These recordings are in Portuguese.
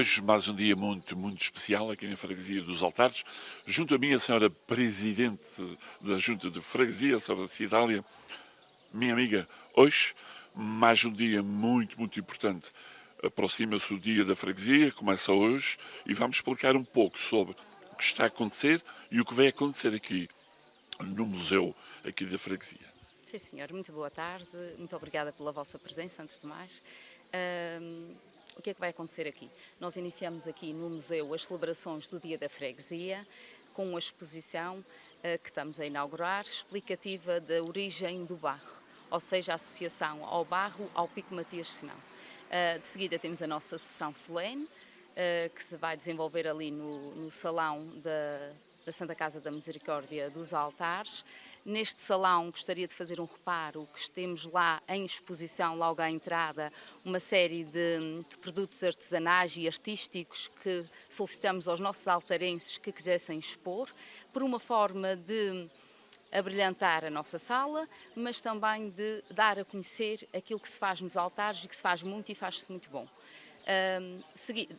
Hoje, mais um dia muito especial aqui na Freguesia dos Altares. Junto a mim, a senhora Presidente da Junta de Freguesia, a senhora Cidália, minha amiga. Hoje, mais um dia muito importante. Aproxima-se o dia da Freguesia, começa hoje, e vamos explicar um pouco sobre o que está a acontecer e o que vai acontecer aqui no museu aqui da Freguesia. Sim, senhor. Muito boa tarde. Muito obrigada pela vossa presença, antes de mais. O que é que vai acontecer aqui? Nós iniciamos aqui no museu as celebrações do Dia da Freguesia, com uma exposição que estamos a inaugurar, explicativa da origem do barro, ou seja, a associação ao barro ao Pico Matias Simão. De seguida temos a nossa sessão solene, que se vai desenvolver ali no salão da Santa Casa da Misericórdia dos Altares. Neste salão gostaria de fazer um reparo que temos lá em exposição, logo à entrada, uma série de produtos artesanais e artísticos que solicitamos aos nossos altarenses que quisessem expor, por uma forma de abrilhantar a nossa sala, mas também de dar a conhecer aquilo que se faz nos altares e que se faz muito e faz-se muito bom.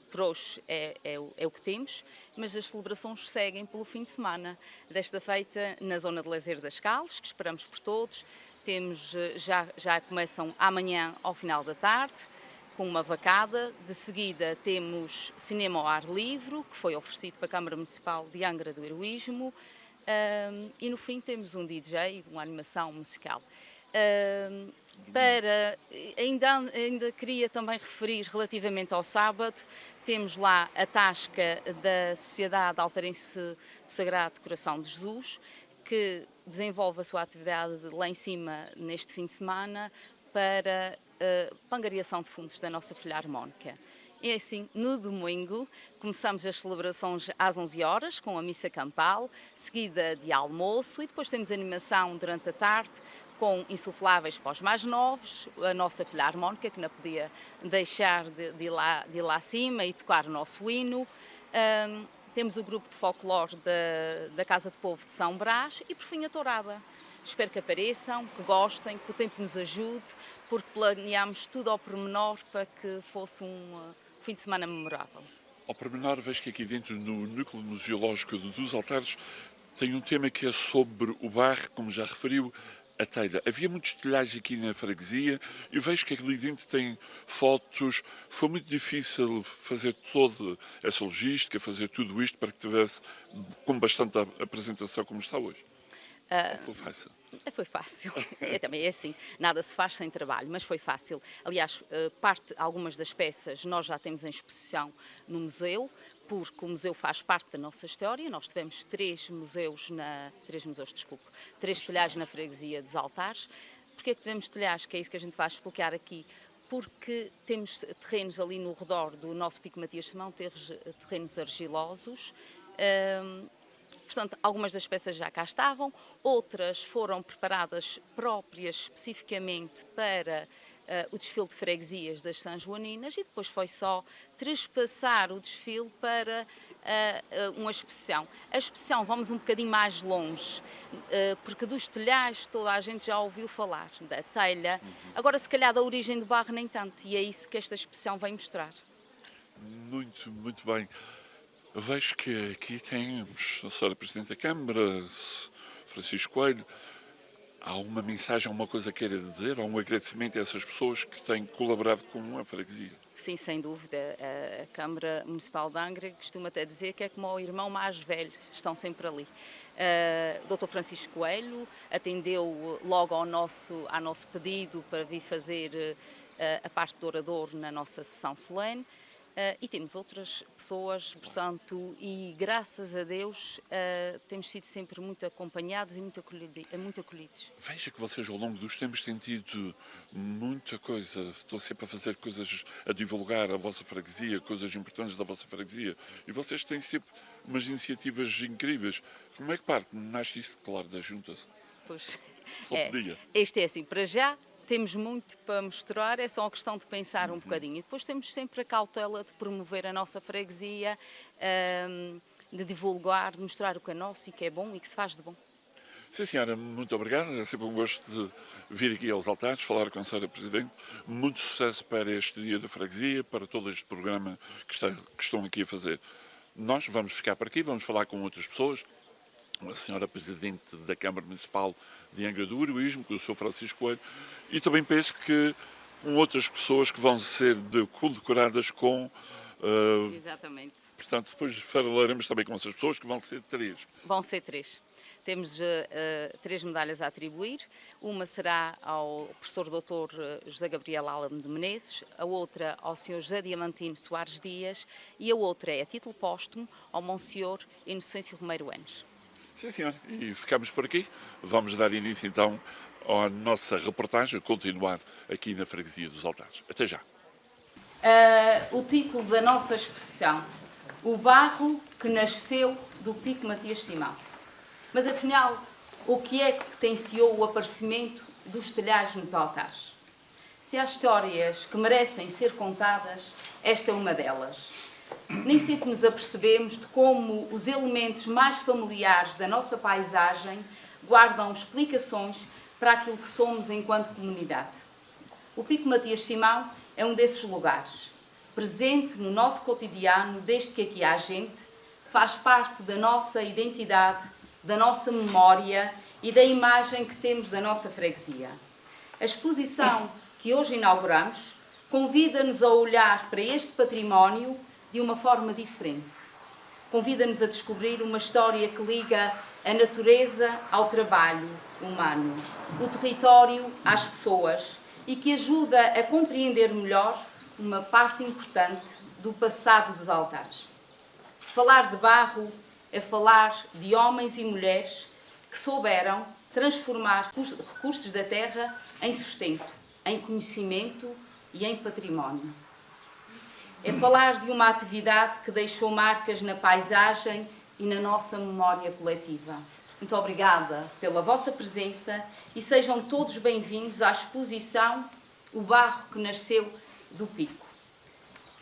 Por hoje é o que temos, mas as celebrações seguem pelo fim de semana. Desta feita na zona de lazer das Cales, que esperamos por todos. Temos, já começam amanhã ao final da tarde, com uma vacada. De seguida temos cinema ao ar livre, que foi oferecido para a Câmara Municipal de Angra do Heroísmo. E no fim temos um DJ, uma animação musical. Ainda queria também referir relativamente ao sábado, temos lá a tasca da Sociedade Altarense do Sagrado Coração de Jesus, que desenvolve a sua atividade lá em cima neste fim de semana para angariação de fundos da nossa Filarmónica. E assim, no domingo, começamos as celebrações às 11 horas, com a missa campal, seguida de almoço, e depois temos animação durante a tarde, com insufláveis para os mais novos, a nossa Filarmónica, que não podia deixar de ir lá acima e tocar o nosso hino. Temos o grupo de folclore da Casa de Povo de São Brás e, por fim, a tourada. Espero que apareçam, que gostem, que o tempo nos ajude, porque planeámos tudo ao pormenor para que fosse um fim de semana memorável. Ao pormenor, vejo que aqui dentro, no núcleo museológico dos Altares, tem um tema que é sobre o barro, como já referiu, a telha. Havia muitos telhais aqui na freguesia e vejo que ali dentro tem fotos. Foi muito difícil fazer toda essa logística, fazer tudo isto para que tivesse com bastante apresentação como está hoje. Foi fácil. Foi fácil. Também é assim, nada se faz sem trabalho, mas foi fácil. Aliás, algumas das peças nós já temos em exposição no museu, porque o museu faz parte da nossa história. Nós tivemos três telhares na freguesia dos Altares. Porquê é que tivemos telhares? Que é isso que a gente vai explicar aqui. Porque temos terrenos ali no redor do nosso Pico Matias Simão, terrenos argilosos. Portanto, algumas das peças já cá estavam, outras foram preparadas próprias especificamente para o desfile de freguesias das São Joaninas, e depois foi só trespassar o desfile para uma exposição. A exposição, vamos um bocadinho mais longe, porque dos telhais toda a gente já ouviu falar, da telha. Agora, se calhar, da origem do barro nem tanto, e é isso que esta exposição vem mostrar. Muito bem. Vejo que aqui temos a senhora Presidente da Câmara, Francisco Coelho. Há uma mensagem, alguma coisa que queira dizer? Há um agradecimento a essas pessoas que têm colaborado com a freguesia? Sim, sem dúvida. A Câmara Municipal de Angra costuma até dizer que é como o irmão mais velho, estão sempre ali. O Dr. Francisco Coelho atendeu logo ao nosso pedido para vir fazer a parte do orador na nossa sessão solene. E temos outras pessoas, portanto, e graças a Deus temos sido sempre muito acompanhados e muito acolhidos. Veja que vocês ao longo dos tempos têm tido muita coisa, estão sempre a fazer coisas, a divulgar a vossa freguesia, coisas importantes da vossa freguesia, e vocês têm sempre umas iniciativas incríveis. Como é que nasce isso, claro, da junta? Pois, Só podia. Este é assim, para já. Temos muito para mostrar, é só uma questão de pensar um bocadinho. E depois temos sempre a cautela de promover a nossa freguesia, de divulgar, de mostrar o que é nosso e que é bom e que se faz de bom. Sim, senhora, muito obrigado. É sempre um gosto de vir aqui aos altares, falar com a senhora Presidente. Muito sucesso para este Dia da Freguesia, para todo este programa que estão aqui a fazer. Nós vamos ficar por aqui, vamos falar com outras pessoas. A senhora Presidente da Câmara Municipal de Angra do Heroísmo, com o Sr. Francisco Coelho, e também penso que com outras pessoas que vão ser condecoradas com... Exatamente. portanto, depois falaremos também com essas pessoas, que vão ser 3. Vão ser 3. Temos 3 medalhas a atribuir. Uma será ao professor Dr. José Gabriel Álamo de Menezes, a outra ao Sr. José Diamantino Soares Dias e a outra é a título póstumo ao Monsenhor Inocêncio Romeiro Enes. Sim, senhor. E ficamos por aqui. Vamos dar início então à nossa reportagem, a continuar aqui na Freguesia dos Altares. Até já. O título da nossa exposição: O barro que nasceu do Pico Matias Simão. Mas afinal, o que é que potenciou o aparecimento dos telhados nos altares? Se há histórias que merecem ser contadas, esta é uma delas. Nem sempre nos apercebemos de como os elementos mais familiares da nossa paisagem guardam explicações para aquilo que somos enquanto comunidade. O Pico Matias Simão é um desses lugares, presente no nosso cotidiano desde que aqui há gente, faz parte da nossa identidade, da nossa memória e da imagem que temos da nossa freguesia. A exposição que hoje inauguramos convida-nos a olhar para este património de uma forma diferente. Convida-nos a descobrir uma história que liga a natureza ao trabalho humano, o território às pessoas e que ajuda a compreender melhor uma parte importante do passado dos altares. Falar de barro é falar de homens e mulheres que souberam transformar recursos da terra em sustento, em conhecimento e em património. É falar de uma atividade que deixou marcas na paisagem e na nossa memória coletiva. Muito obrigada pela vossa presença e sejam todos bem-vindos à exposição O Barro que Nasceu do Pico.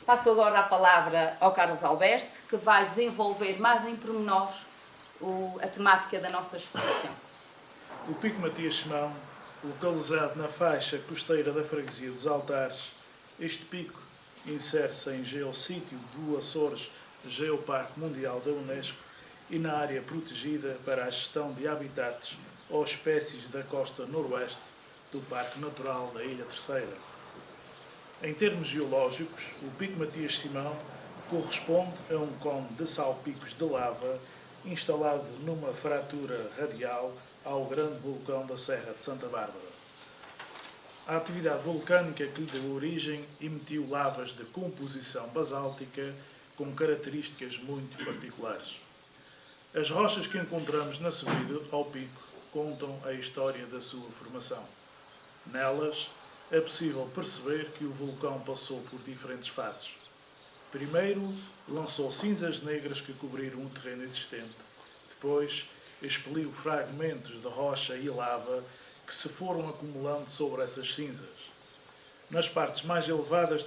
Passo agora a palavra ao Carlos Alberto, que vai desenvolver mais em pormenor a temática da nossa exposição. O Pico Matias Simão, localizado na faixa costeira da freguesia dos Altares, este pico insere-se em geossítio do Açores Geoparque Mundial da Unesco e na área protegida para a gestão de habitats ou espécies da costa noroeste do Parque Natural da Ilha Terceira. Em termos geológicos, o Pico Matias Simão corresponde a um cone de salpicos de lava instalado numa fratura radial ao grande vulcão da Serra de Santa Bárbara. A atividade vulcânica que lhe deu origem emitiu lavas de composição basáltica com características muito particulares. As rochas que encontramos na subida ao pico contam a história da sua formação. Nelas, é possível perceber que o vulcão passou por diferentes fases. Primeiro, lançou cinzas negras que cobriram o terreno existente. Depois, expeliu fragmentos de rocha e lava que se foram acumulando sobre essas cinzas. Nas partes mais elevadas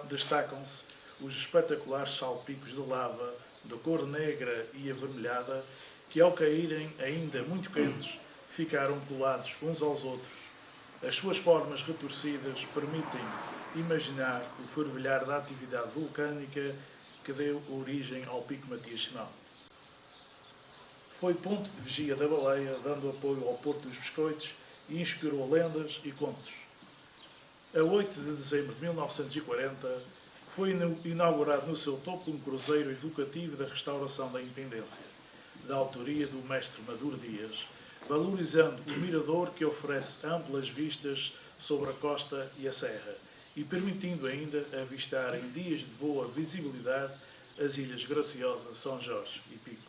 destacam-se os espetaculares salpicos de lava de cor negra e avermelhada que, ao caírem ainda muito quentes, ficaram colados uns aos outros. As suas formas retorcidas permitem imaginar o fervilhar da atividade vulcânica que deu origem ao Pico Matias Simão. Foi ponto de vigia da baleia, dando apoio ao Porto dos Biscoitos e inspirou lendas e contos. A 8 de dezembro de 1940, foi inaugurado no seu topo um cruzeiro evocativo da restauração da independência, da autoria do mestre Maduro Dias, valorizando o mirador que oferece amplas vistas sobre a costa e a serra e permitindo ainda avistar em dias de boa visibilidade as ilhas Graciosa, São Jorge e Pico.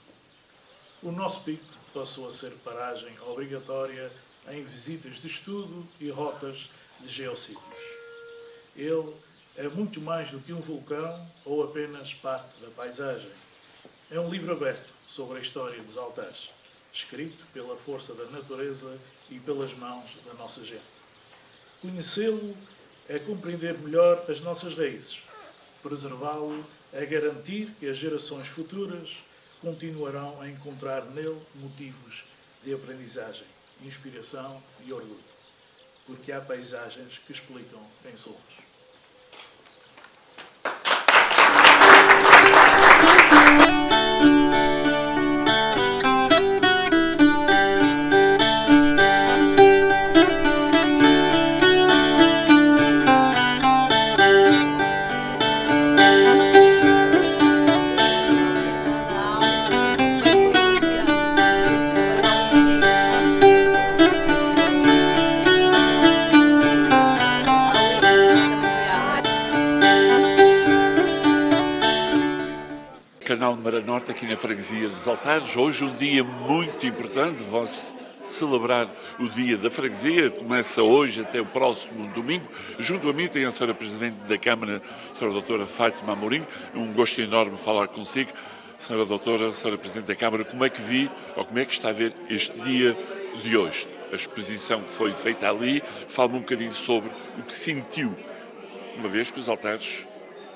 O nosso pico passou a ser paragem obrigatória em visitas de estudo e rotas de geossítios. Ele é muito mais do que um vulcão ou apenas parte da paisagem. É um livro aberto sobre a história dos altares, escrito pela força da natureza e pelas mãos da nossa gente. Conhecê-lo é compreender melhor as nossas raízes. Preservá-lo é garantir que as gerações futuras continuarão a encontrar nele motivos de aprendizagem, inspiração e orgulho, porque há paisagens que explicam quem somos. Canal Mara Norte, aqui na freguesia dos Altares. Hoje um dia muito importante, vão-se celebrar o dia da freguesia, começa hoje até o próximo domingo. Junto a mim tem a senhora Presidente da Câmara, a senhora Doutora Fátima Amorim. Um gosto enorme falar consigo. Senhora Doutora, senhora Presidente da Câmara, como é que vi, ou como é que está a ver este dia de hoje? A exposição que foi feita ali, fala-me um bocadinho sobre o que sentiu, uma vez que os Altares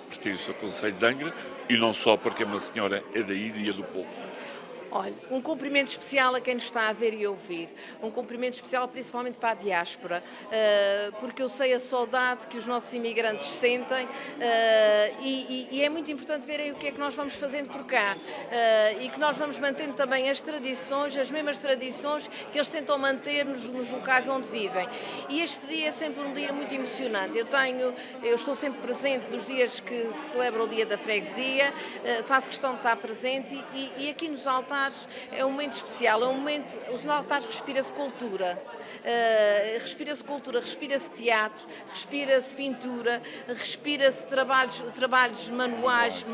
pertencem ao Concelho de Angra, e não só porque uma senhora é da ilha e é do povo. Olha, um cumprimento especial a quem nos está a ver e ouvir. Um cumprimento especial principalmente para a diáspora, porque eu sei a saudade que os nossos imigrantes sentem e é muito importante verem o que é que nós vamos fazendo por cá e que nós vamos mantendo também as tradições, as mesmas tradições que eles tentam manter nos locais onde vivem. E este dia é sempre um dia muito emocionante. Eu estou sempre presente nos dias que se celebra o dia da freguesia, faço questão de estar presente e aqui nos Altares é um momento especial, é um momento, os Altares respira-se cultura. Respira-se cultura, respira-se teatro, respira-se pintura, respira-se trabalhos manuais,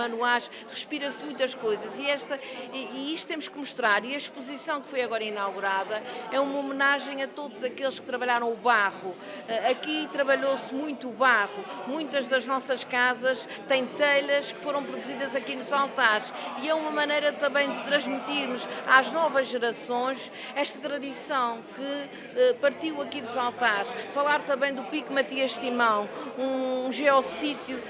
respira-se muitas coisas e isto temos que mostrar. E a exposição que foi agora inaugurada é uma homenagem a todos aqueles que trabalharam o barro. Aqui trabalhou-se muito o barro, muitas das nossas casas têm telhas que foram produzidas aqui nos Altares e é uma maneira também de transmitirmos às novas gerações esta tradição que partiu aqui dos Altares. Falar também do Pico Matias Simão, um geossítio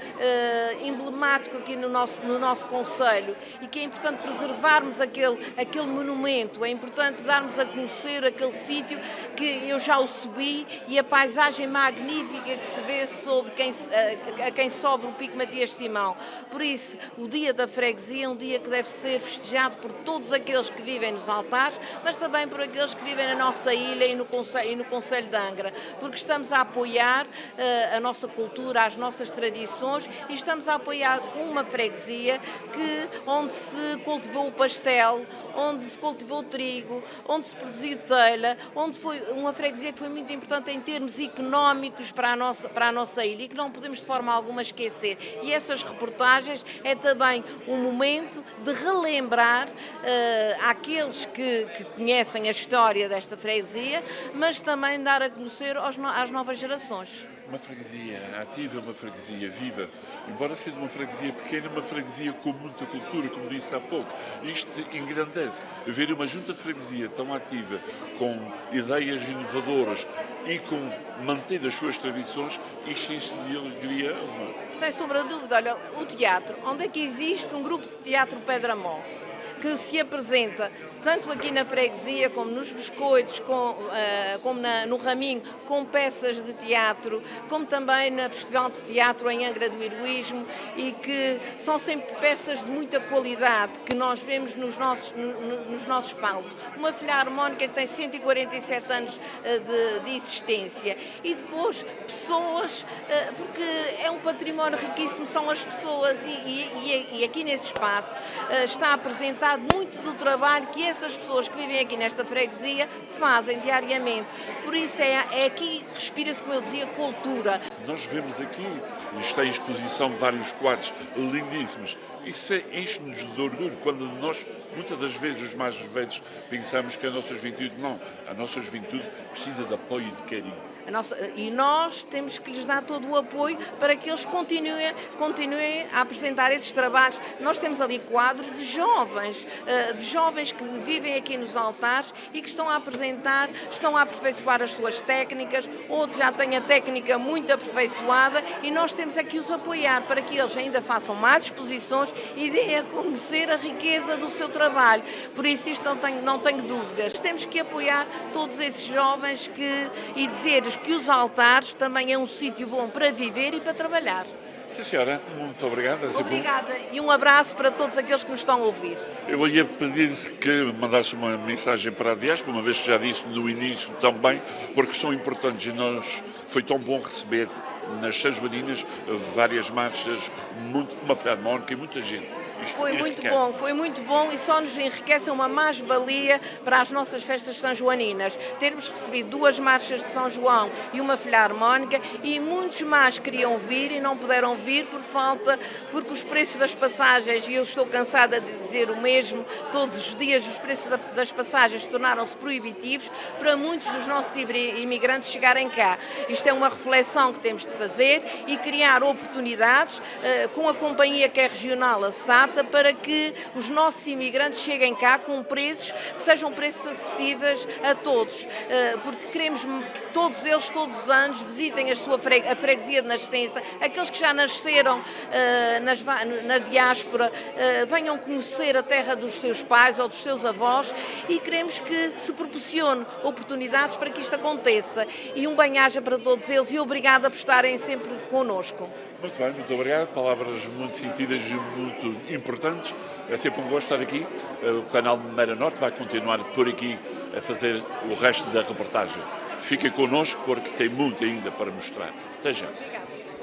emblemático aqui no nosso concelho e que é importante preservarmos aquele monumento, é importante darmos a conhecer aquele sítio que eu já o subi e a paisagem magnífica que se vê sobre quem sobe o Pico Matias Simão. Por isso, o dia da freguesia é um dia que deve ser festejado por todos aqueles que vivem nos Altares, mas também por aqueles que vivem na nossa ilha e no Concelho de Angra, porque estamos a apoiar a nossa cultura, as nossas tradições e estamos a apoiar uma freguesia onde se cultivou o pastel, onde se cultivou o trigo, onde se produziu telha, onde foi uma freguesia que foi muito importante em termos económicos para a nossa ilha e que não podemos de forma alguma esquecer. E essas reportagens é também um momento de relembrar àqueles que conhecem a história desta freguesia, mas também dar a conhecer às novas gerações. Uma freguesia ativa, uma freguesia viva, embora seja uma freguesia pequena, uma freguesia com muita cultura, como disse há pouco. Isto engrandece. Ver uma junta de freguesia tão ativa, com ideias inovadoras e com manter as suas tradições, isto de alegria. Sem sombra de dúvida, olha, o teatro, onde é que existe um grupo de teatro Pedramó, que se apresenta tanto aqui na freguesia como nos biscoitos, como no Raminho, com peças de teatro, como também no Festival de Teatro em Angra do Heroísmo e que são sempre peças de muita qualidade que nós vemos nos nossos palcos. Uma filarmónica que tem 147 anos de existência e depois pessoas, porque é um património riquíssimo, são as pessoas e aqui nesse espaço está apresentado muito do trabalho que essas pessoas que vivem aqui nesta freguesia fazem diariamente. Por isso é aqui que respira-se, como eu dizia, cultura. Nós vemos aqui, está em exposição vários quadros lindíssimos. Isso enche-nos de orgulho, quando nós, muitas das vezes, os mais velhos, pensamos que a nossa juventude não. A nossa juventude precisa de apoio e de carinho. E nós temos que lhes dar todo o apoio para que eles continuem a apresentar esses trabalhos. Nós temos ali quadros de jovens que vivem aqui nos altares e que estão a aperfeiçoar as suas técnicas, outros já têm a técnica muito aperfeiçoada e nós temos aqui os apoiar para que eles ainda façam mais exposições e deem a conhecer a riqueza do seu trabalho. Por isso isto não tenho dúvidas. Temos que apoiar todos esses jovens e dizer-lhes que os altares também é um sítio bom para viver e para trabalhar. Sim, senhora, muito obrigado. Obrigada e um abraço para todos aqueles que nos estão a ouvir. Eu ia pedir que mandasse uma mensagem para a diáspora, uma vez que já disse no início também, porque são importantes e foi tão bom receber nas Sãs Joaninas várias marchas, uma filarmónica e muita gente. Foi muito bom e só nos enriquece uma mais-valia para as nossas festas são-joaninas. Termos recebido 2 marchas de São João e uma filarmónica e muitos mais queriam vir e não puderam vir porque os preços das passagens, e eu estou cansada de dizer o mesmo, todos os dias os preços das passagens tornaram-se proibitivos para muitos dos nossos imigrantes chegarem cá. Isto é uma reflexão que temos de fazer e criar oportunidades com a companhia que é regional, a SAT, para que os nossos imigrantes cheguem cá com preços que sejam preços acessíveis a todos, porque queremos que todos eles, todos os anos, visitem a freguesia de nascença, aqueles que já nasceram na diáspora, venham conhecer a terra dos seus pais ou dos seus avós e queremos que se proporcione oportunidades para que isto aconteça. E um bem-aja para todos eles e obrigada por estarem sempre connosco. Muito bem, muito obrigado. Palavras muito sentidas e muito importantes. É sempre um gosto estar aqui. O canal Meira Norte vai continuar por aqui a fazer o resto da reportagem. Fiquem connosco porque tem muito ainda para mostrar. Até já.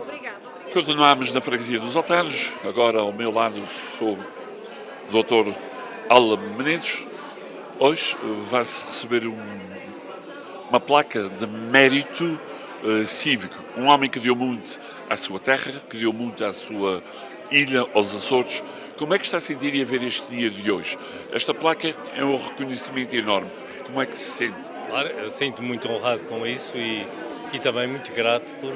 Obrigado. Continuamos na freguesia dos Altares. Agora ao meu lado sou o Dr. Ala Menezes. Hoje vai-se receber uma placa de mérito cívico. Um homem que deu muito à sua terra, que deu muito à sua ilha, aos Açores. Como é que está a sentir e a ver este dia de hoje? Esta placa é um reconhecimento enorme. Como é que se sente? Claro, eu sinto-me muito honrado com isso e também muito grato por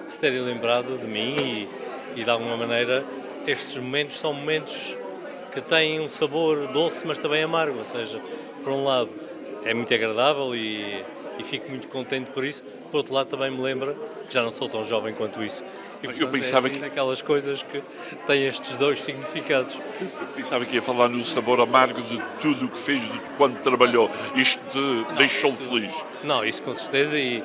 se terem lembrado de mim e de alguma maneira estes momentos são momentos que têm um sabor doce, mas também amargo, ou seja, por um lado é muito agradável e fico muito contente por isso, por outro lado também me lembra que já não sou tão jovem quanto isso. E, portanto, eu pensava que aquelas coisas que têm estes dois significados. Eu pensava que ia falar no sabor amargo de tudo o que fez, de quando trabalhou. Isto deixou-me feliz. Não, isso com certeza e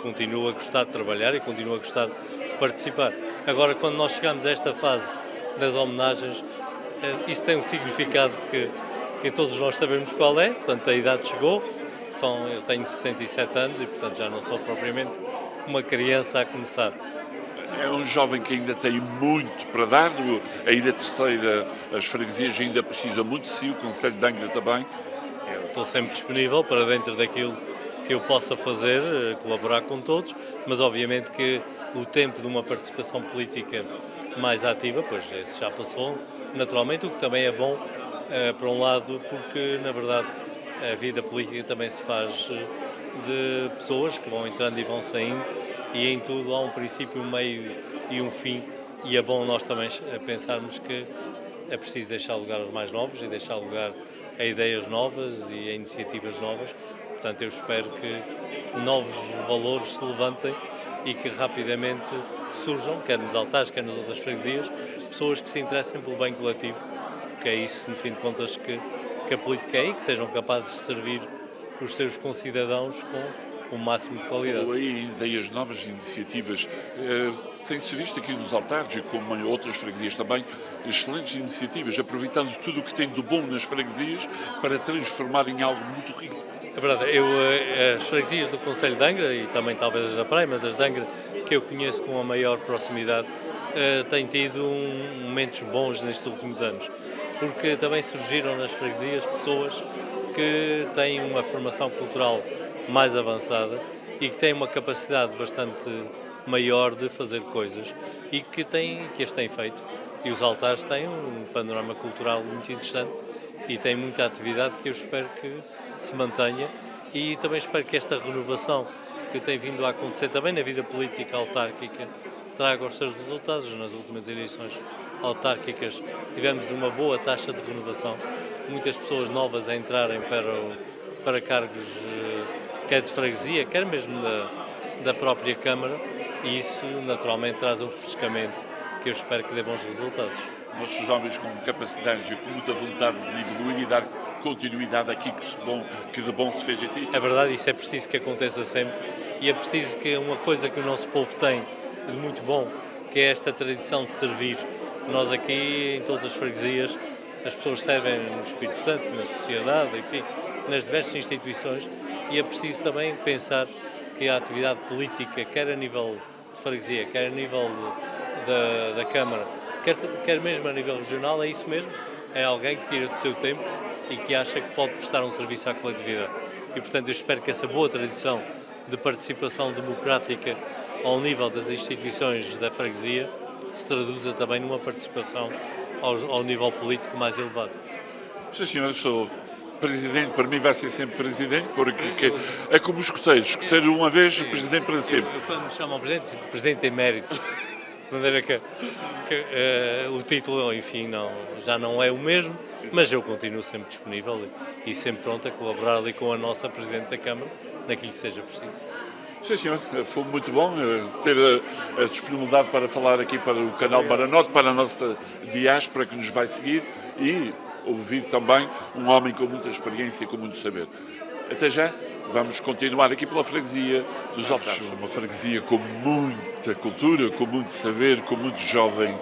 continuo a gostar de trabalhar e continuo a gostar de participar. Agora, quando nós chegamos a esta fase das homenagens, isso tem um significado que todos nós sabemos qual é, portanto a idade chegou, eu tenho 67 anos e portanto já não sou propriamente uma criança a começar. É um jovem que ainda tem muito para dar, a Ilha Terceira, as freguesias ainda precisam muito de si, o Conselho de Angra também. Eu estou sempre disponível para dentro daquilo que eu possa fazer, colaborar com todos, mas obviamente que o tempo de uma participação política mais ativa, pois esse já passou, naturalmente, o que também é bom, por um lado, porque na verdade a vida política também se faz de pessoas que vão entrando e vão saindo e em tudo há um princípio, um meio e um fim e é bom nós também pensarmos que é preciso deixar lugar aos mais novos e deixar lugar a ideias novas e a iniciativas novas. Portanto, eu espero que novos valores se levantem e que rapidamente surjam, quer nos altares, quer nas outras freguesias, pessoas que se interessem pelo bem coletivo, porque é isso, no fim de contas, que a política é e que sejam capazes de servir os seus concidadãos com o máximo de qualidade. Falou aí ideias novas, iniciativas. Tem-se visto aqui nos altares e como em outras freguesias também, excelentes iniciativas, aproveitando tudo o que tem de bom nas freguesias para transformar em algo muito rico. É verdade, as freguesias do Conselho de Angra e também talvez as da Praia, mas as de Angra que eu conheço com a maior proximidade, têm tido momentos bons nestes últimos anos, porque também surgiram nas freguesias pessoas que têm uma formação cultural mais avançada e que têm uma capacidade bastante maior de fazer coisas e que as têm feito. E os altares têm um panorama cultural muito interessante e têm muita atividade que eu espero que se mantenha e também espero que esta renovação que tem vindo a acontecer também na vida política autárquica traga os seus resultados. Nas últimas eleições autárquicas tivemos uma boa taxa de renovação, muitas pessoas novas a entrarem para cargos quer de freguesia, quer mesmo da própria Câmara, e isso naturalmente traz um refrescamento que eu espero que dê bons resultados. Nossos jovens com capacidades e com muita vontade de evoluir e dar continuidade àquilo que de bom se fez aqui. É verdade, isso é preciso que aconteça sempre, e é preciso que uma coisa que o nosso povo tem de muito bom, que é esta tradição de servir. Nós aqui, em todas as freguesias, as pessoas servem no Espírito Santo, na sociedade, enfim, nas diversas instituições, e é preciso também pensar que a atividade política, quer a nível de freguesia, quer a nível da Câmara, quer mesmo a nível regional, é isso mesmo, é alguém que tira do seu tempo e que acha que pode prestar um serviço à coletividade. E, portanto, eu espero que essa boa tradição de participação democrática ao nível das instituições da freguesia se traduza também numa participação ao nível político mais elevado. Sim, senhor, sou presidente, para mim vai ser sempre presidente, porque é como escuteiro uma vez, presidente para sempre. Eu quando me chamam presidente emérito, de maneira que o título, enfim, já não é o mesmo, mas eu continuo sempre disponível e sempre pronto a colaborar ali com a nossa Presidente da Câmara, naquilo que seja preciso. Sim, senhor, foi muito bom ter a disponibilidade para falar aqui para o canal Baranorte, para a nossa diáspora que nos vai seguir e ouvir também um homem com muita experiência e com muito saber. Até já, vamos continuar aqui pela freguesia dos Altares. Uma freguesia com muita cultura, com muito saber, com muito jovem,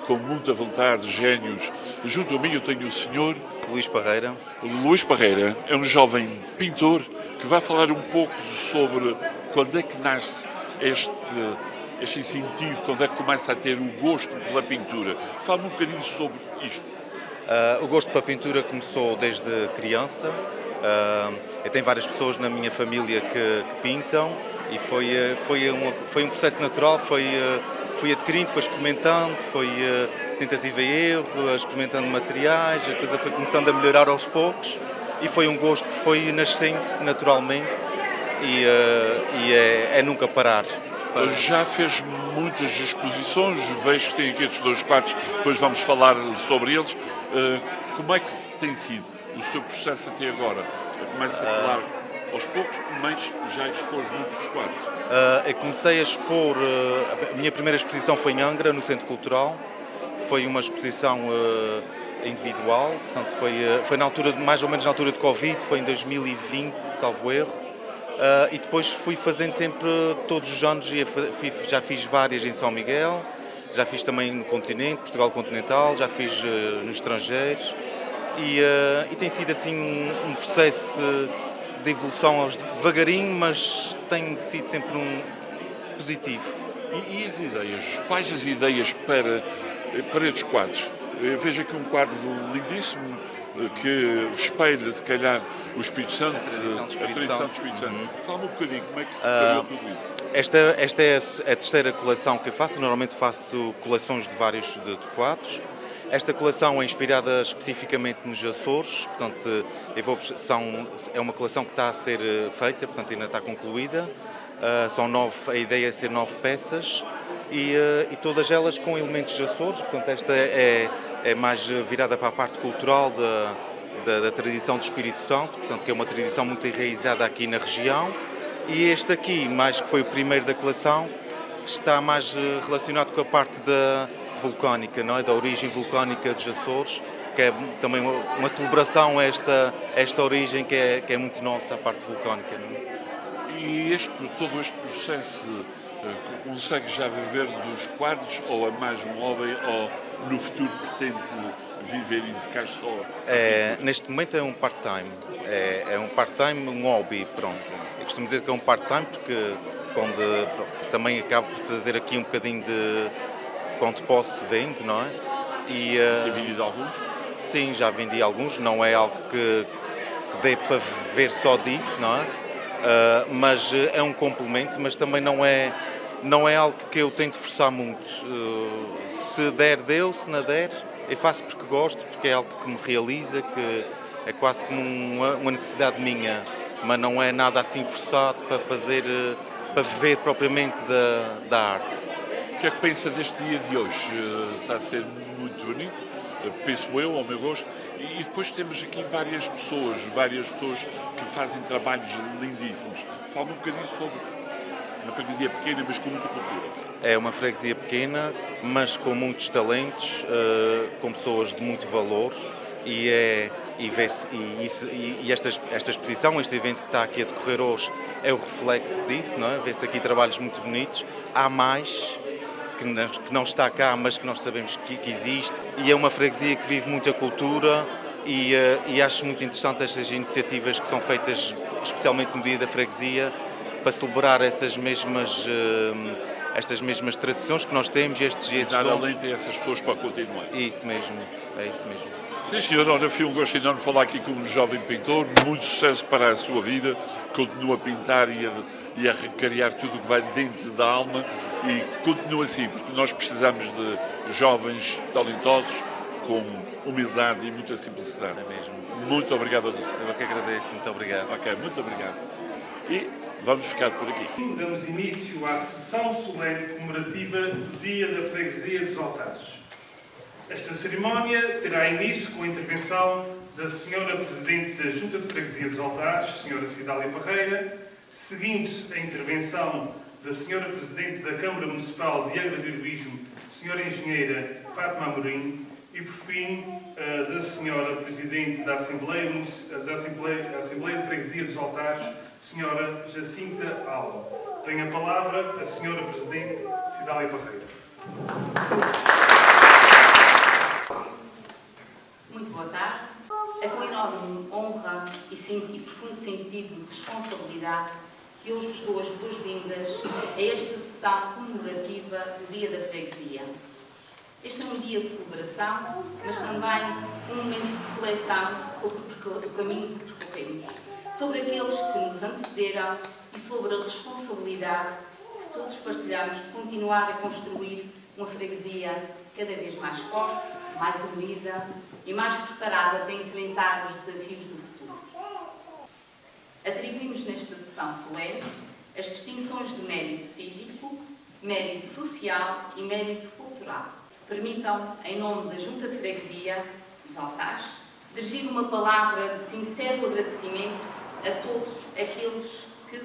com muita vontade, génios. Junto a mim eu tenho o senhor Luís Parreira. Luís Parreira, é um jovem pintor que vai falar um pouco sobre quando é que nasce este incentivo, quando é que começa a ter o gosto pela pintura. Fala-me um bocadinho sobre isto. O gosto pela pintura começou desde criança. Eu tenho várias pessoas na minha família que pintam e foi um processo natural, fui adquirindo, foi experimentando, foi tentativa e erro, experimentando materiais, a coisa foi começando a melhorar aos poucos e foi um gosto que foi nascente naturalmente e é nunca parar. Já fez muitas exposições, vejo que tem aqui estes dois quadros, depois vamos falar sobre eles. Como é que tem sido o seu processo até agora? Começa, claro, aos poucos, mas já expôs muitos quadros. Eu comecei a expor, a minha primeira exposição foi em Angra, no Centro Cultural. Foi uma exposição individual, portanto foi na altura, mais ou menos na altura de Covid, foi em 2020, salvo erro. E depois fui fazendo sempre, todos os anos, já fiz várias em São Miguel, já fiz também no continente, Portugal continental, já fiz nos estrangeiros e tem sido assim um processo de evolução devagarinho, mas tem sido sempre positivo. E as ideias? Quais as ideias para estes quadros? Vejo aqui um quadro lindíssimo que espelha, se calhar, o Espírito Santo, a tradição do Espírito Santo. Fala-me um bocadinho, como é que criou tudo isso? Esta é a terceira coleção que eu faço. Normalmente faço coleções de vários de quadros. Esta coleção é inspirada especificamente nos Açores, portanto, é uma coleção que está a ser feita, portanto ainda está concluída. A ideia é ser 9 peças e todas elas com elementos de Açores, portanto esta é mais virada para a parte cultural da tradição do Espírito Santo, portanto que é uma tradição muito enraizada aqui na região. E este aqui, mais que foi o primeiro da coleção, está mais relacionado com a parte vulcânica, não é? Da origem vulcânica dos Açores, que é também uma celebração a esta origem que é muito nossa, a parte vulcânica. Não é? E todo este processo consegue já viver dos quadros ou é mais um hobby ou no futuro pretende viver e ficar só? Neste momento é um part-time, é um part-time, um hobby, pronto. Eu costumo dizer que é um part-time porque também acabo por fazer aqui um bocadinho de quando posso vendo, não é? Tem vendido alguns? Sim, já vendi alguns, não é algo que dê para viver só disso, não é? Mas é um complemento, mas também não é algo que eu tento forçar muito. Se der, deu, se não der, eu faço porque gosto, porque é algo que me realiza, que é quase como uma necessidade minha, mas não é nada assim forçado para fazer para viver propriamente da arte. O que é que pensa deste dia de hoje? Está a ser muito bonito, penso eu, ao meu gosto, e depois temos aqui várias pessoas que fazem trabalhos lindíssimos. Fala um bocadinho sobre uma freguesia pequena, mas com muita cultura. É uma freguesia pequena, mas com muitos talentos, com pessoas de muito valor e esta exposição, este evento que está aqui a decorrer hoje é o reflexo disso, não é? Vê-se aqui trabalhos muito bonitos. Há mais que não está cá, mas que nós sabemos que existe, e é uma freguesia que vive muita cultura e acho muito interessante estas iniciativas que são feitas especialmente no Dia da Freguesia para celebrar estas mesmas tradições que nós temos e estes Dar dons. alento a essas pessoas para continuar. Isso mesmo, é isso mesmo. Sim, senhor, olha, foi um gosto enorme falar aqui com um jovem pintor, muito sucesso para a sua vida, continua a pintar e a recriar tudo o que vai dentro da alma e continua assim, porque nós precisamos de jovens talentosos com humildade e muita simplicidade. É mesmo. Muito obrigado a todos. Eu que agradeço, muito obrigado. Ok, muito obrigado. E vamos ficar por aqui. Damos início à sessão solene comemorativa do Dia da Freguesia dos Altares. Esta cerimónia terá início com a intervenção da Sra. Presidente da Junta de Freguesia dos Altares, Sra. Cidália Parreira, seguindo-se a intervenção da Sra. Presidente da Câmara Municipal de Angra do Heroísmo, Sra. Engenheira Fátima Amorim, e por fim da Sra. Presidente da Assembleia de Freguesia dos Altares, Sra. Jacinta Alva. Tem a palavra a Sra. Presidente Cidália Parreira. Muito boa tarde. É com enorme honra e profundo sentido de responsabilidade que hoje vos dou as boas-vindas a esta sessão comemorativa do Dia da Freguesia. Este é um dia de celebração, mas também um momento de reflexão sobre o caminho que percorremos, sobre aqueles que nos antecederam e sobre a responsabilidade que todos partilhamos de continuar a construir uma freguesia cada vez mais forte, mais unida e mais preparada para enfrentar os desafios do futuro. Atribuímos nesta sessão solene as distinções de mérito cívico, mérito social e mérito cultural. Permitam, em nome da Junta de Freguesia dos Altares, dirigir uma palavra de sincero agradecimento a todos aqueles que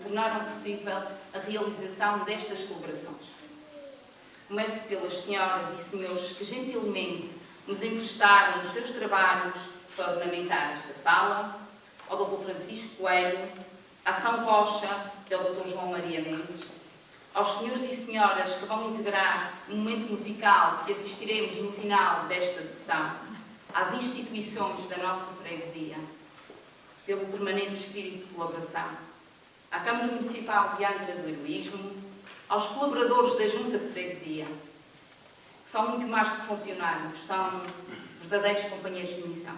tornaram possível a realização destas celebrações. Começo pelas senhoras e senhores que gentilmente nos emprestaram os seus trabalhos para ornamentar esta sala, ao Dr. Francisco Coelho, à São Rocha e ao Dr. João Maria Mendes, aos senhores e senhoras que vão integrar um momento musical que assistiremos no final desta sessão, às instituições da nossa freguesia, pelo permanente espírito de colaboração, à Câmara Municipal de Angra do Heroísmo, aos colaboradores da Junta de Freguesia, que são muito mais que funcionários, são verdadeiros companheiros de missão.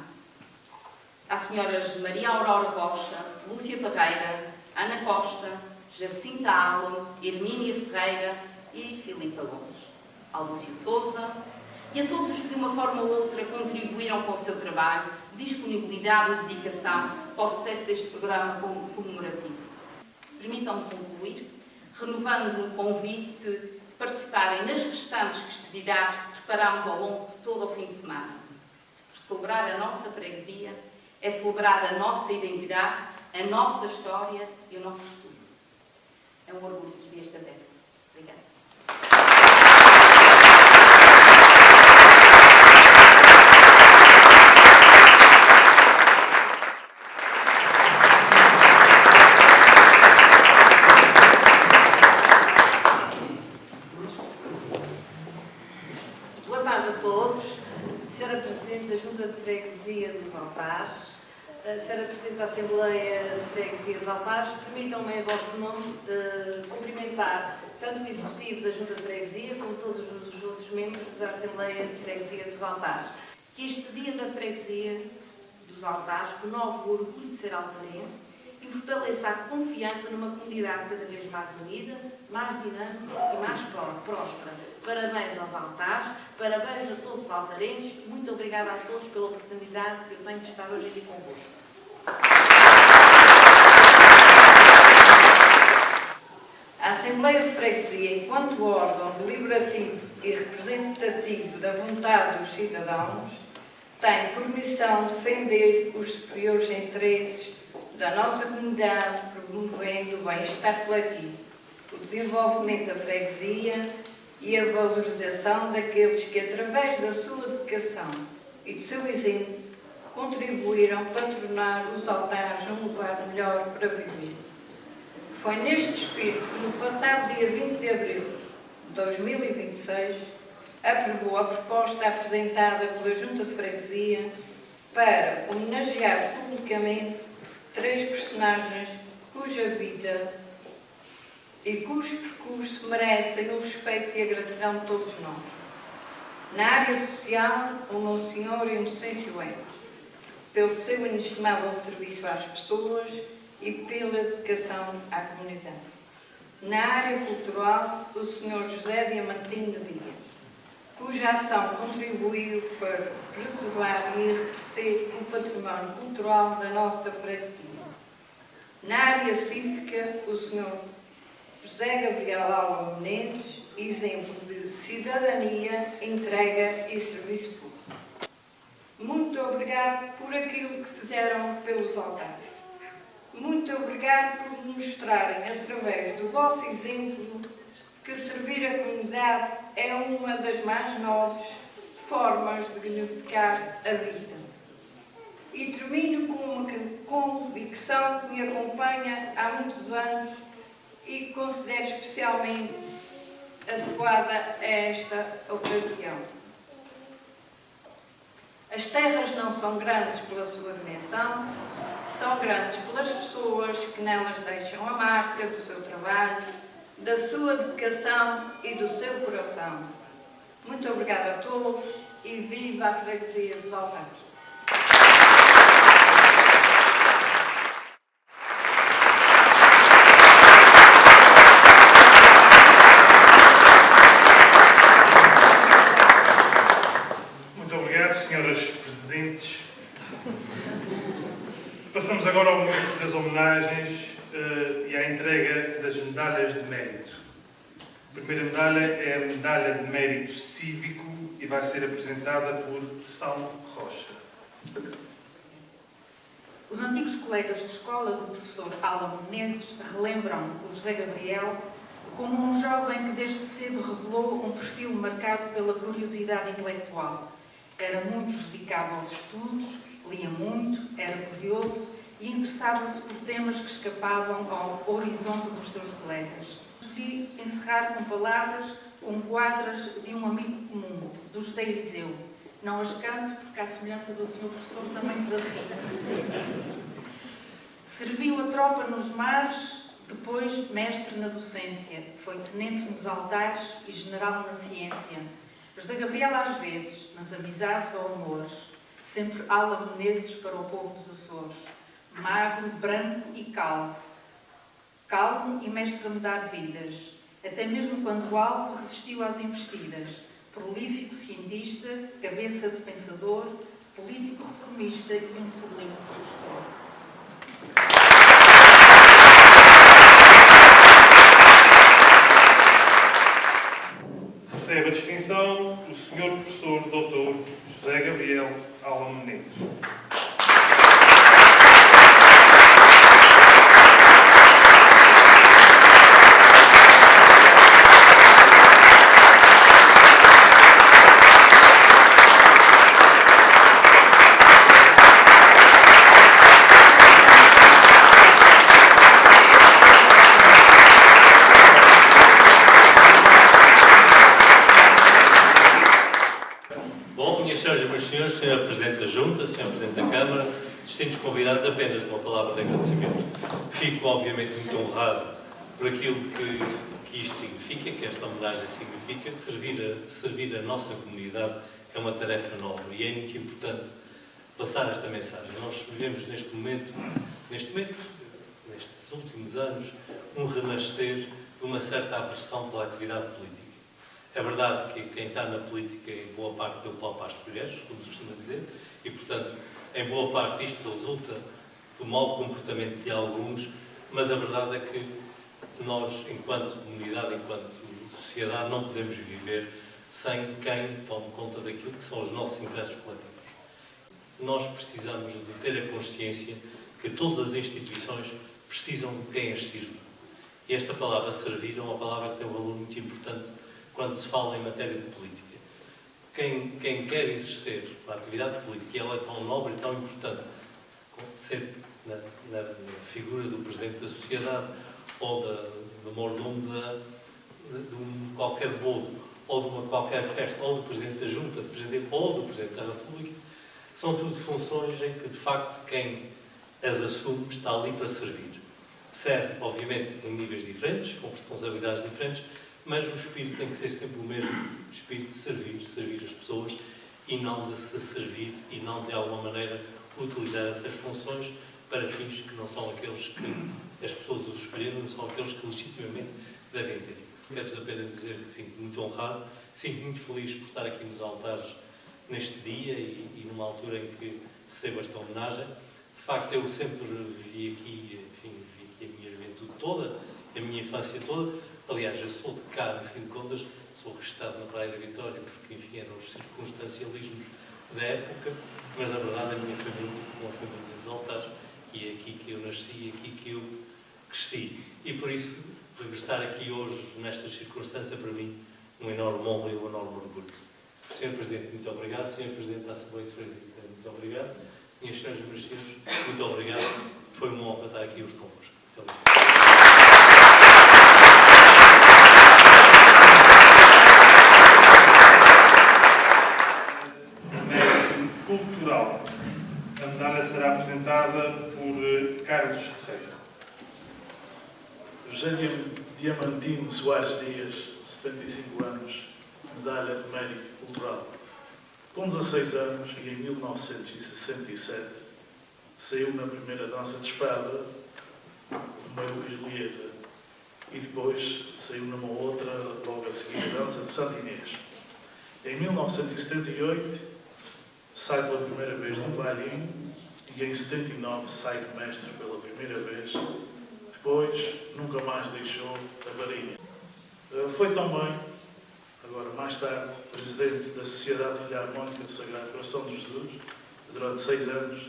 Às senhoras Maria Aurora Rocha, Lúcia Parreira, Ana Costa, Jacinta Alon, Hermínia Ferreira e Filipe Gomes, ao Lúcio Sousa e a todos os que de uma forma ou outra contribuíram com o seu trabalho, disponibilidade e dedicação para o sucesso deste programa comemorativo. Permitam-me concluir renovando o convite de participarem nas restantes festividades que preparamos ao longo de todo o fim de semana. Celebrar a nossa freguesia é celebrar a nossa identidade, a nossa história e o nosso futuro. É um orgulho servir esta terra. Obrigada. Boa tarde a todos. Sra. Presidente da Junta de Freguesia dos Altares, Sra. Presidente da Assembleia de Freguesia dos Altares, permitam-me em vosso nome cumprimentar tanto o Executivo da Junta de Freguesia como todos os outros membros da Assembleia de Freguesia dos Altares. Que este Dia da Freguesia dos Altares renove o orgulho de ser altarense e fortaleça a confiança numa comunidade cada vez mais unida, mais dinâmica e mais próspera. Parabéns aos altares, parabéns a todos os altarenses, muito obrigada a todos pela oportunidade que eu tenho de estar hoje aqui convosco. Assembleia de Freguesia, enquanto órgão deliberativo e representativo da vontade dos cidadãos, tem por missão defender os superiores interesses da nossa comunidade, promovendo o bem-estar coletivo, o desenvolvimento da freguesia e a valorização daqueles que, através da sua dedicação e do seu exemplo, contribuíram para tornar os altares um lugar melhor para viver. Foi neste espírito que, no passado dia 20 de abril de 2026, aprovou a proposta apresentada pela Junta de Freguesia para homenagear publicamente 3 personagens cuja vida e cujo percurso merecem o respeito e a gratidão de todos nós. Na área social, o Monsenhor Inocêncio Enes, pelo seu inestimável serviço às pessoas e pela dedicação à comunidade. Na área cultural, o Sr. José Diamantino Dias, cuja ação contribuiu para preservar e enriquecer o património cultural da nossa freguesia. Na área cívica, o Sr. José Gabriel Alva Menezes, exemplo de cidadania, entrega e serviço público. Muito obrigado por aquilo que fizeram pelos altares. Muito obrigado por mostrarem, através do vosso exemplo, que servir a comunidade é uma das mais nobres formas de dignificar a vida. E termino com uma convicção que me acompanha há muitos anos e que considero especialmente adequada a esta ocasião. As terras não são grandes pela sua dimensão, são grandes pelas pessoas que nelas deixam a marca do seu trabalho, da sua dedicação e do seu coração. Muito obrigada a todos e viva a Freguesia dos Altares. Muito obrigado, senhoras presidentes. Passamos agora ao momento das homenagens e à entrega das medalhas de mérito. A primeira medalha é a medalha de mérito cívico e vai ser apresentada por São Rocha. Os antigos colegas de escola do professor Alan Menezes relembram o José Gabriel como um jovem que desde cedo revelou um perfil marcado pela curiosidade intelectual. Era muito dedicado aos estudos, lia muito, era curioso e interessava-se por temas que escapavam ao horizonte dos seus colegas. Escolhi encerrar com palavras com quadras de um amigo comum, do José Eliseu. Não as canto porque, à semelhança do senhor professor, também desafio. Serviu a tropa nos mares, depois mestre na docência. Foi tenente nos altares e general na ciência. José Gabriel, às vezes, nas amizades ou amores, sempre Alan Menezes para o povo dos Açores. Magro, branco e calvo. Calmo e mestre a mudar vidas. Até mesmo quando o alvo resistiu às investidas. Prolífico cientista, cabeça de pensador, político reformista e um sublime professor. Recebe a distinção o Sr. Professor Dr. José Gabriel Alan Menezes. Sr. Presidente da Junta, Sr. Presidente da Câmara, distintos convidados, apenas uma palavra de agradecimento. Fico, obviamente, muito honrado por aquilo que isto significa, que esta homenagem significa. Servir a nossa comunidade é uma tarefa nobre e é muito importante passar esta mensagem. Nós vivemos nestes últimos anos, um renascer de uma certa aversão pela atividade política. É verdade que quem está na política, em boa parte, deu pau para as colheres, como se costuma dizer, e, portanto, em boa parte isto resulta do mau comportamento de alguns, mas a verdade é que nós, enquanto comunidade, enquanto sociedade, não podemos viver sem quem tome conta daquilo que são os nossos interesses coletivos. Nós precisamos de ter a consciência que todas as instituições precisam de quem as sirva. E esta palavra servir é uma palavra que tem um valor muito importante quando se fala em matéria de política. Quem quer exercer a atividade política, e ela é tão nobre e tão importante, ser na figura do Presidente da Sociedade, ou do mordomo de qualquer bodo, ou de uma qualquer festa, ou do Presidente da Junta, ou do Presidente da República, são tudo funções em que, de facto, quem as assume está ali para servir. Serve, obviamente, em níveis diferentes, com responsabilidades diferentes, mas o espírito tem que ser sempre o mesmo, o espírito de servir as pessoas e não de se servir e não, de alguma maneira, utilizar essas funções para fins que não são aqueles que as pessoas os escolheram, não são aqueles que legitimamente devem ter. Quero-vos apenas dizer que sinto muito honrado, sinto muito feliz por estar aqui nos altares neste dia e numa altura em que recebo esta homenagem. De facto, eu sempre vivi aqui, enfim, vivi aqui a minha juventude toda, a minha infância toda. Aliás, eu sou de cá, no fim de contas, sou registado na Praia da Vitória, porque, enfim, eram os circunstancialismos da época, mas, na verdade, a minha família é uma família dos altares, e é aqui que eu nasci, e é aqui que eu cresci. E, por isso, regressar aqui hoje, nestas circunstâncias, para mim, um enorme honra e um enorme orgulho. Sr. Presidente, muito obrigado. Sr. Presidente da Assembleia de Freguesia, muito obrigado. Minhas senhoras e meus senhores, muito obrigado. Foi uma honra estar aqui hoje convosco. Muito obrigado. Cultural. A medalha será apresentada por Carlos Ferreira. José Diamantino Soares Dias, 75 anos, medalha de mérito cultural. Com 16 anos e em 1967 saiu na primeira dança de espada, Romeu e Julieta, e depois saiu numa outra, logo a seguir, a dança de Santa Inês. Em 1978 sai pela primeira vez no bailinho e em 79 sai de mestre pela primeira vez. Depois, nunca mais deixou a varinha. Foi também, agora mais tarde, presidente da Sociedade Filharmónica do Sagrado Coração de Jesus, durante 6 anos,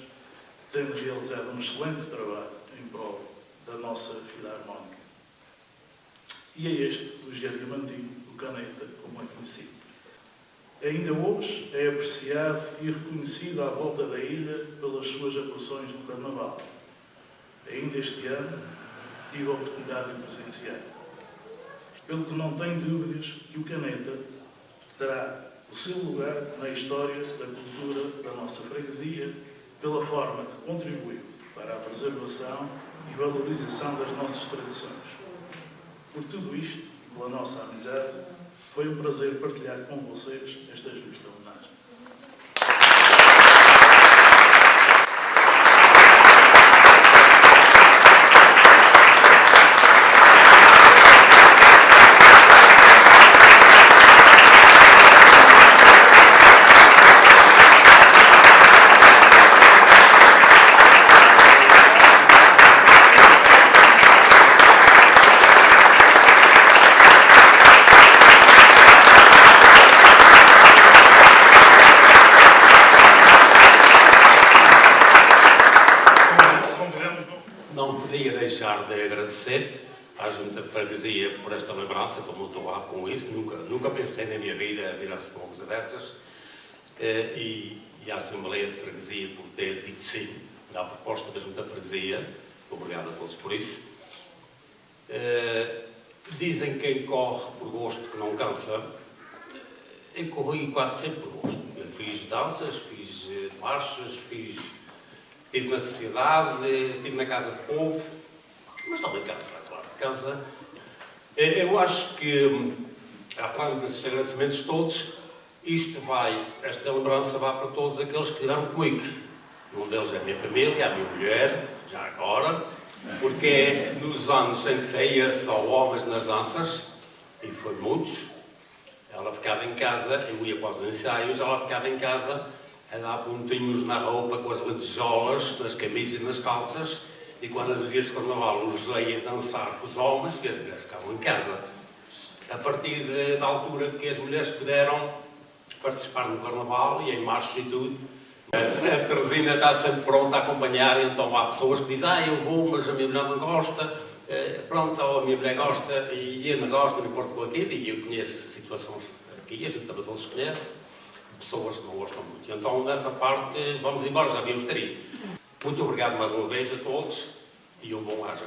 tendo realizado um excelente trabalho em prol da nossa Filarmónica. E é este, o José Diamantino, o Caneta, como é conhecido. Ainda hoje é apreciado e reconhecido à volta da ilha pelas suas atuações no Carnaval. Ainda este ano, tive a oportunidade de presenciar. Pelo que não tenho dúvidas que o Caneta terá o seu lugar na história da cultura da nossa freguesia, pela forma que contribuiu para a preservação e valorização das nossas tradições. Por tudo isto, e pela nossa amizade, foi um prazer partilhar com vocês esta justa homenagem. à Junta de Freguesia por esta lembrança, como estou lá com isso, nunca pensei na minha vida virar-se com uma coisa destas, e à Assembleia de Freguesia por ter dito sim à proposta da Junta de Freguesia. Obrigado a todos por isso. Dizem que quem corre por gosto que não cansa. Eu corri quase sempre por gosto. Eu fiz danças, fiz marchas, estive na sociedade, estive na Casa do Povo, mas também cansa, claro, cansa. Eu acho que, a plano desses agradecimentos todos, esta lembrança vai para todos aqueles que estiveram comigo. Um deles é a minha família, a minha mulher, já agora, porque é nos anos em que saía só homens nas danças, e foi muitos. Ela ficava em casa, eu ia para os ensaios, ela ficava em casa a dar pontinhos na roupa com as lentejolas, nas camisas e nas calças, e quando nos dias de Carnaval o José ia dançar com os homens e as mulheres ficavam em casa. A partir da altura que as mulheres puderam participar no Carnaval e em marchas e tudo, a Teresina está sempre pronta a acompanhar, então há pessoas que dizem eu vou, mas a minha mulher não gosta, pronto, a minha mulher gosta e eu não gosto, não importa com aquilo, e eu conheço situações aqui, a gente também todos conhece, pessoas que não gostam muito. Então, nessa parte, vamos embora, já devíamos ter ido. Muito obrigado mais uma vez a todos e um bom ar.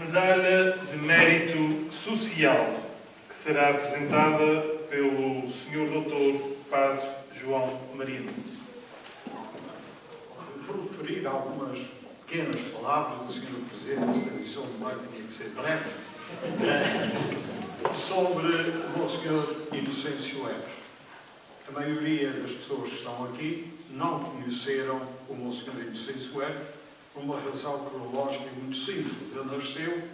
Medalha de Mérito Social, que será apresentada pelo Sr. Dr. Padre João Marino. Proferir algumas pequenas palavras do Sr. Presidente da Comissão de Meio, tinha que ser breve, sobre o Monsenhor Inocêncio Eves. A maioria das pessoas que estão aqui não conheceram o Monsenhor Inocêncio Eves por uma razão cronológica muito simples. Ele nasceu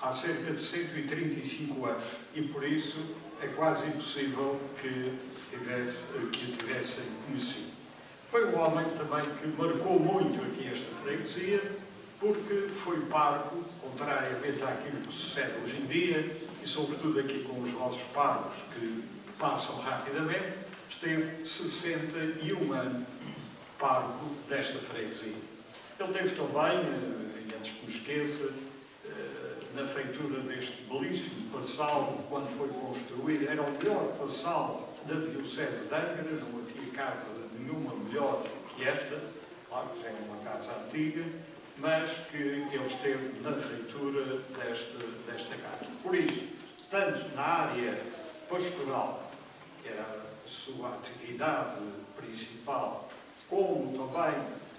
há cerca de 135 anos e, por isso, é quase impossível que o tivessem conhecido. Foi um homem também que marcou muito aqui esta freguesia, porque foi parco, contrariamente àquilo que sucede hoje em dia, e sobretudo aqui com os vossos parcos que passam rapidamente, esteve 61 anos parco desta freguesia. Ele teve também, e antes que me esqueça, na feitura deste belíssimo passal, quando foi construído, era o melhor passal da Diocese de Angra, não havia casa nenhuma melhor que esta, claro que já é uma casa antiga, mas que ele esteve na feitura desta casa. Por isso, tanto na área pastoral, que era a sua atividade principal, como também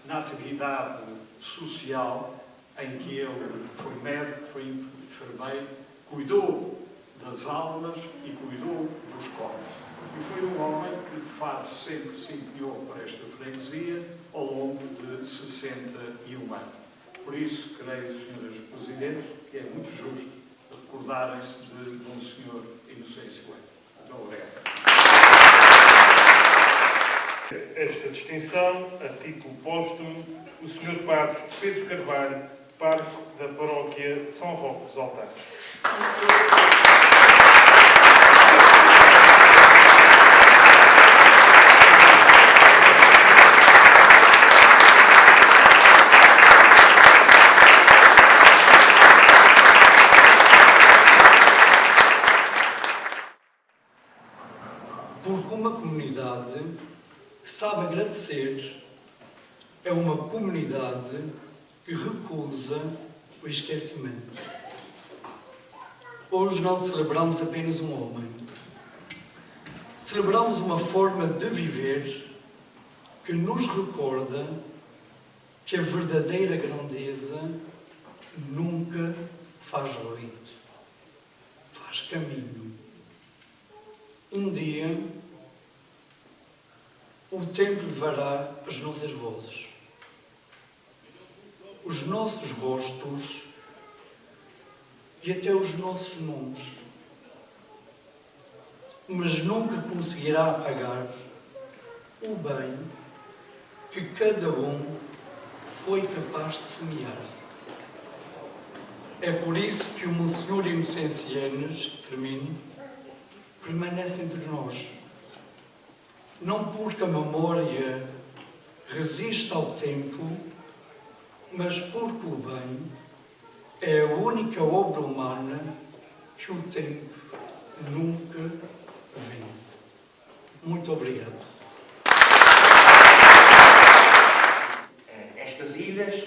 na atividade social, em que ele foi médico, foi enfermeiro, cuidou das almas e cuidou dos corpos. E foi um homem que, de facto, sempre se empenhou para esta freguesia ao longo de 61 anos. Por isso, creio, senhoras Presidentes, que é muito justo recordarem-se de Monsenhor Inocêncio Eves. Muito obrigado. Esta distinção, a título póstumo, o Sr. Padre Pedro Carvalho, pároco da Paróquia de São Roque dos Altares. Porque uma comunidade que sabe agradecer é uma comunidade que recusa o esquecimento. Hoje não celebramos apenas um homem. Celebramos uma forma de viver que nos recorda que a verdadeira grandeza nunca faz ruído, faz caminho. Um dia, o tempo levará as nossas vozes, os nossos rostos e até os nossos nomes, mas nunca conseguirá apagar o bem que cada um foi capaz de semear. É por isso que o Monsenhor Inocêncio, termino, permanece entre nós. Não porque a memória resiste ao tempo, mas porque o bem é a única obra humana que o tempo nunca vence. Muito obrigado. Estas ilhas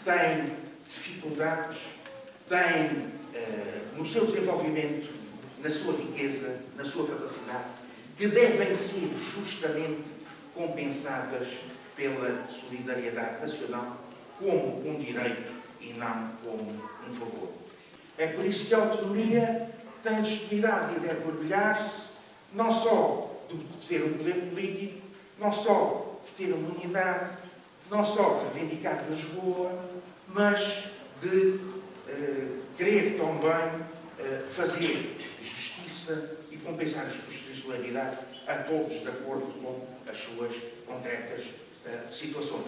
têm dificuldades, têm no seu desenvolvimento, na sua riqueza, na sua capacidade, que devem ser justamente compensadas pela solidariedade nacional como um direito e não como um favor. É por isso que a autonomia tem legitimidade e deve orgulhar-se não só de ter um poder político, não só de ter uma unidade, não só de reivindicar Lisboa, mas de querer também fazer justiça e compensar as custas de solidariedade a todos de acordo com as suas concretas situações.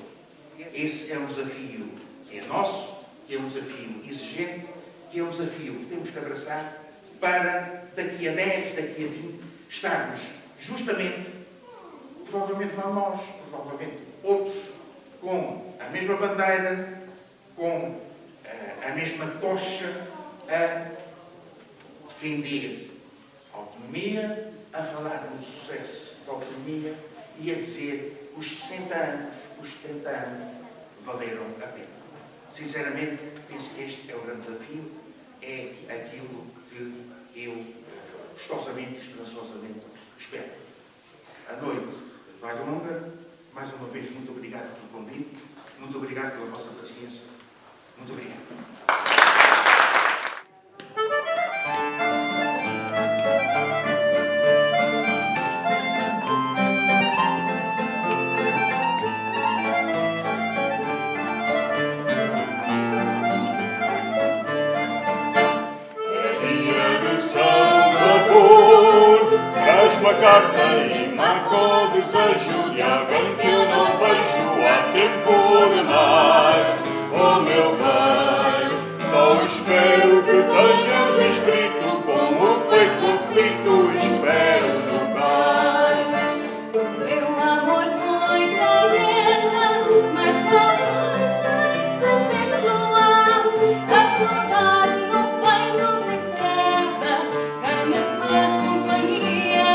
Esse é um desafio que é nosso, que é um desafio exigente, que é um desafio que temos que abraçar para daqui a 10, daqui a 20, estarmos justamente, provavelmente não nós, provavelmente outros, com a mesma bandeira, com a mesma tocha, a defender a autonomia, a falar do sucesso da autonomia e a dizer os 60 anos, os 70 anos valeram a pena. Sinceramente, penso que este é o grande desafio, é aquilo que eu gostosamente e esperançosamente espero. A noite vai longa, mais uma vez muito obrigado pelo convite, muito obrigado pela vossa paciência, muito obrigado. Uma carta e marca o desejo de alguém que eu não vejo há tempo demais. Oh meu bem, só espero que tenhas escrito com o peito aflito, espero no cais. Meu amor foi pra guerra, mas talvez ainda se suave. A saudade no peito se encerra, quem me faz companhia.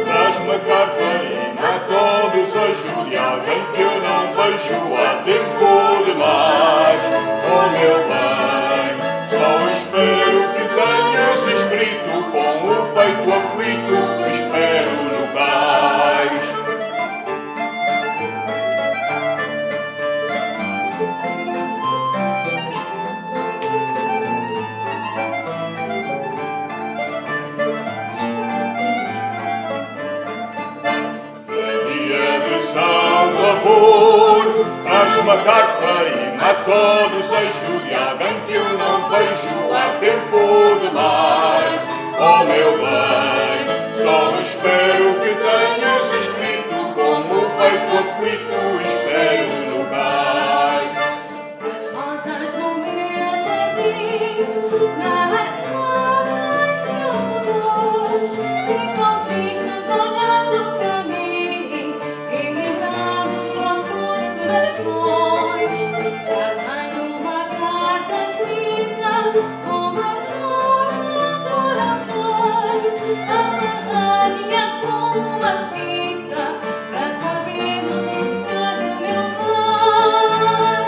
Traz-me carta e mata o desejo de alguém que eu não vejo há tempo demais. Oh meu bem, só espero que tenhas escrito com o peito aflito, espero no cais. Traz uma carta e mata o desejo de alguém que eu não vejo há tempo demais. Oh meu bem, só espero que tenhas escrito com o peito aflito, espero no cais. As rosas no meu jardim, na arcada em seus botões, ficam tristes olhando para mim e lembrando os nossos corações. Já tenho uma carta escrita com uma flor por alguém, amarradinha com uma fita para saber notícias do meu pai.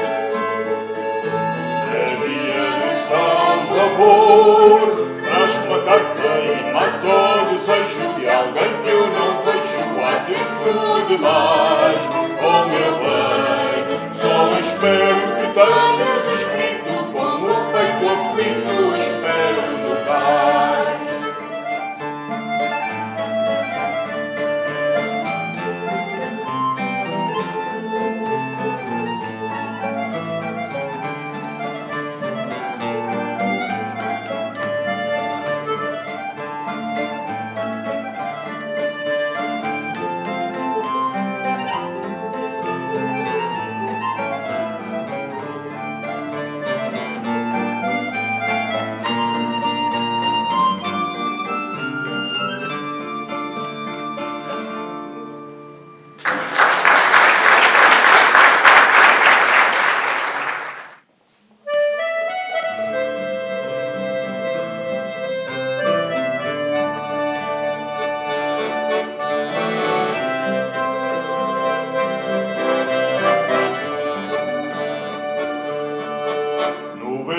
É dia de Salvador, traz uma carta e mata o desejo de alguém que eu não vejo há tempo demais. Oh meu bem, só espero que tenhas escrito com o peito aflito, espero no cais.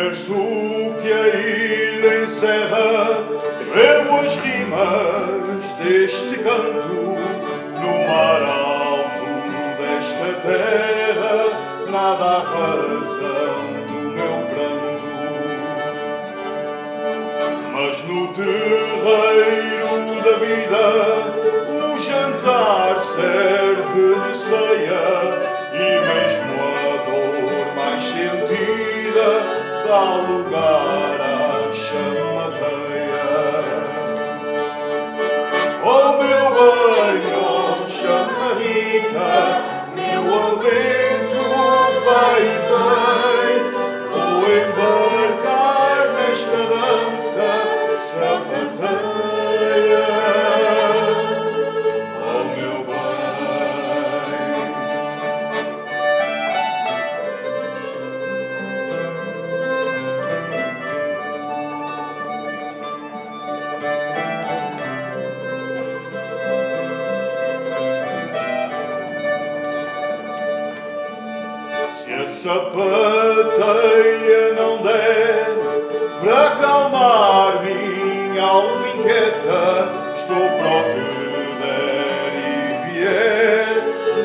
verso que a ilha encerra, bebo as rimas deste canto, no mar alto desta terra, nada há razão do meu pranto. Mas no terreiro da vida o jantar serve de ceia e mesmo a dor mais sentida dá lugar à chamadeia. Oh meu bem, oh chamarrita, meu alento vai e vem, vou embarcar nesta dança sapateia. Oh meu bem. Se a sapateia não der para acalmar minha alma inquieta, estou para o que der e vier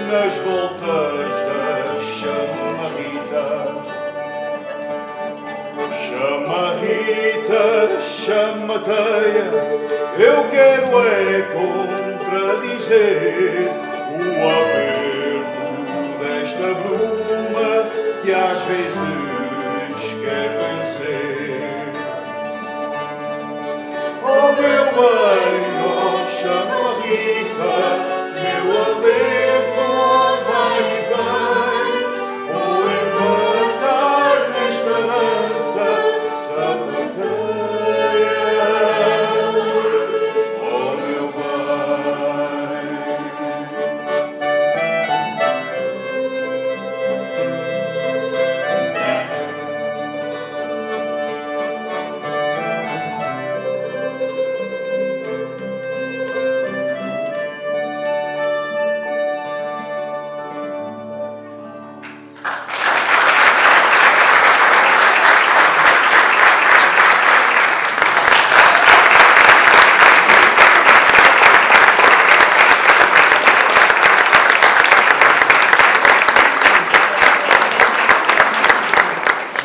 nas voltas da chamarrita. Chamarrita, chamateia, eu quero é contradizer o aperto desta bruma que às vezes quer vencer. Oh meu bem, oh chamarrita, meu alento vai e vem, vou embarcar nesta dança sapateia. Oh meu bem.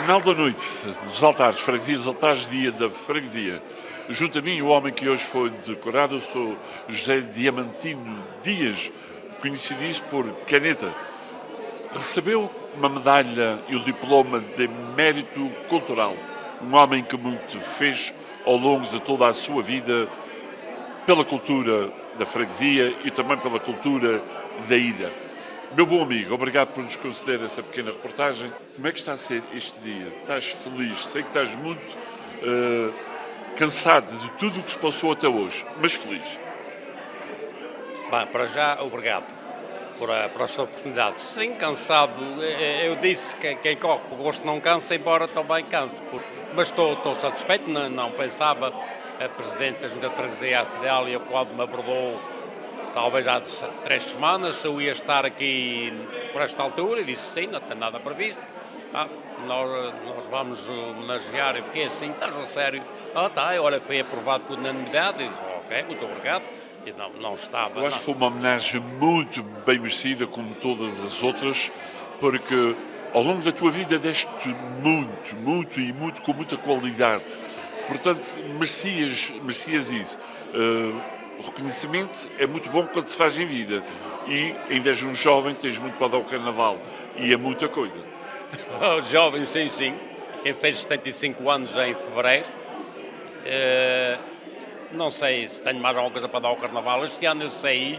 Final da noite, dos altares, freguesia dos altares, dia da freguesia. Junto a mim, o homem que hoje foi decorado, eu sou José Diamantino Dias, conhecidíssimo por Caneta. Recebeu uma medalha e o diploma de mérito cultural. Um homem que muito fez ao longo de toda a sua vida pela cultura da freguesia e também pela cultura da ilha. Meu bom amigo, obrigado por nos conceder essa pequena reportagem. Como é que está a ser este dia? Estás feliz? Sei que estás muito cansado de tudo o que se passou até hoje, mas feliz. Bem, para já, obrigado por esta oportunidade. Sim, cansado. Eu disse que quem corre por gosto não cansa, embora também canse. Mas estou satisfeito, não pensava. A Presidente da Junta de Freguesia, a Célia, quando me abordou, talvez há 3 semanas, se eu ia estar aqui por esta altura, e disse sim, não tem nada previsto. Nós vamos homenagear. Eu fiquei assim, estás a sério? Tá, olha, foi aprovado por unanimidade. Eu disse, ok, muito obrigado. E não estava. Eu acho que foi uma homenagem muito bem merecida, como todas as outras, porque ao longo da tua vida deste muito, com muita qualidade. Portanto, merecias isso. O reconhecimento é muito bom quando se faz em vida. E, em vez de um jovem, tens muito para dar ao carnaval. E é muita coisa. Jovem, sim. Quem fez 75 anos em fevereiro. Não sei se tenho mais alguma coisa para dar ao carnaval. Este ano eu saí.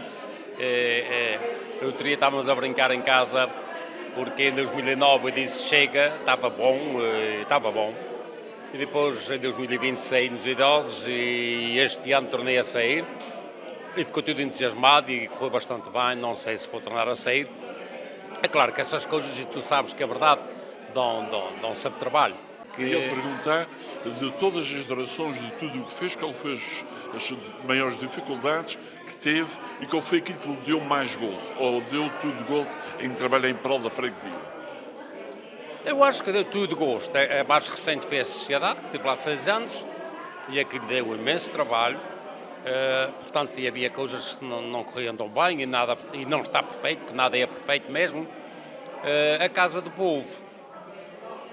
Estávamos a brincar em casa, porque em 2009 eu disse chega, estava bom. E depois, em 2020, saí nos idosos e este ano tornei a sair. E ficou tudo entusiasmado e correu bastante bem, não sei se vou tornar a sair. É claro que essas coisas, e tu sabes que é verdade, dão sempre trabalho. Queria perguntar, de todas as gerações, de tudo o que fez, qual foi as maiores dificuldades que teve e qual foi aquilo que lhe deu mais gozo, ou deu tudo gozo em trabalhar em prol da freguesia? Eu acho que deu tudo gosto. A mais recente foi a Sociedade, que tive lá 6 anos, e aquilo deu imenso trabalho. Portanto, havia coisas que não corriam tão bem e não está perfeito, que nada é perfeito mesmo. A Casa do Povo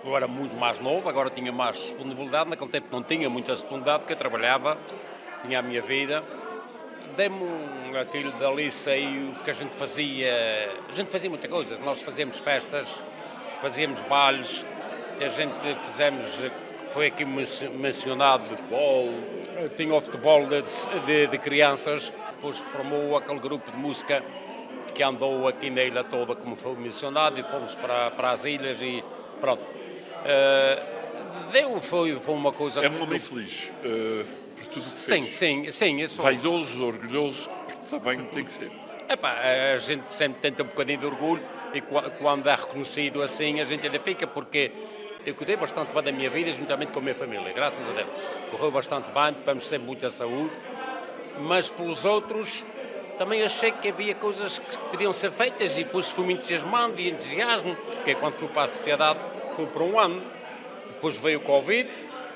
Eu era muito mais novo, agora tinha mais disponibilidade. Naquele tempo não tinha muita disponibilidade, porque eu trabalhava, tinha a minha vida. Dei-me aquilo dali, saiu que a gente fazia muita coisa. Nós fazíamos festas, fazíamos bailes, foi aqui mencionado futebol, tinha o futebol de crianças, depois formou aquele grupo de música que andou aqui na ilha toda, como foi mencionado, e fomos para as ilhas e pronto. Foi uma coisa... É um homem feliz por tudo o que fez. Sim. Vaidoso, orgulhoso, também tem que ser. A gente sempre tenta um bocadinho de orgulho e quando é reconhecido assim, a gente ainda fica, porque eu cuidei bastante bem da minha vida juntamente com a minha família, graças a Deus. Correu bastante bem, tivemos sempre muita saúde, mas pelos outros também achei que havia coisas que podiam ser feitas e depois fui-me entusiasmando e entusiasmo, porque quando fui para a sociedade foi por um ano, depois veio o Covid,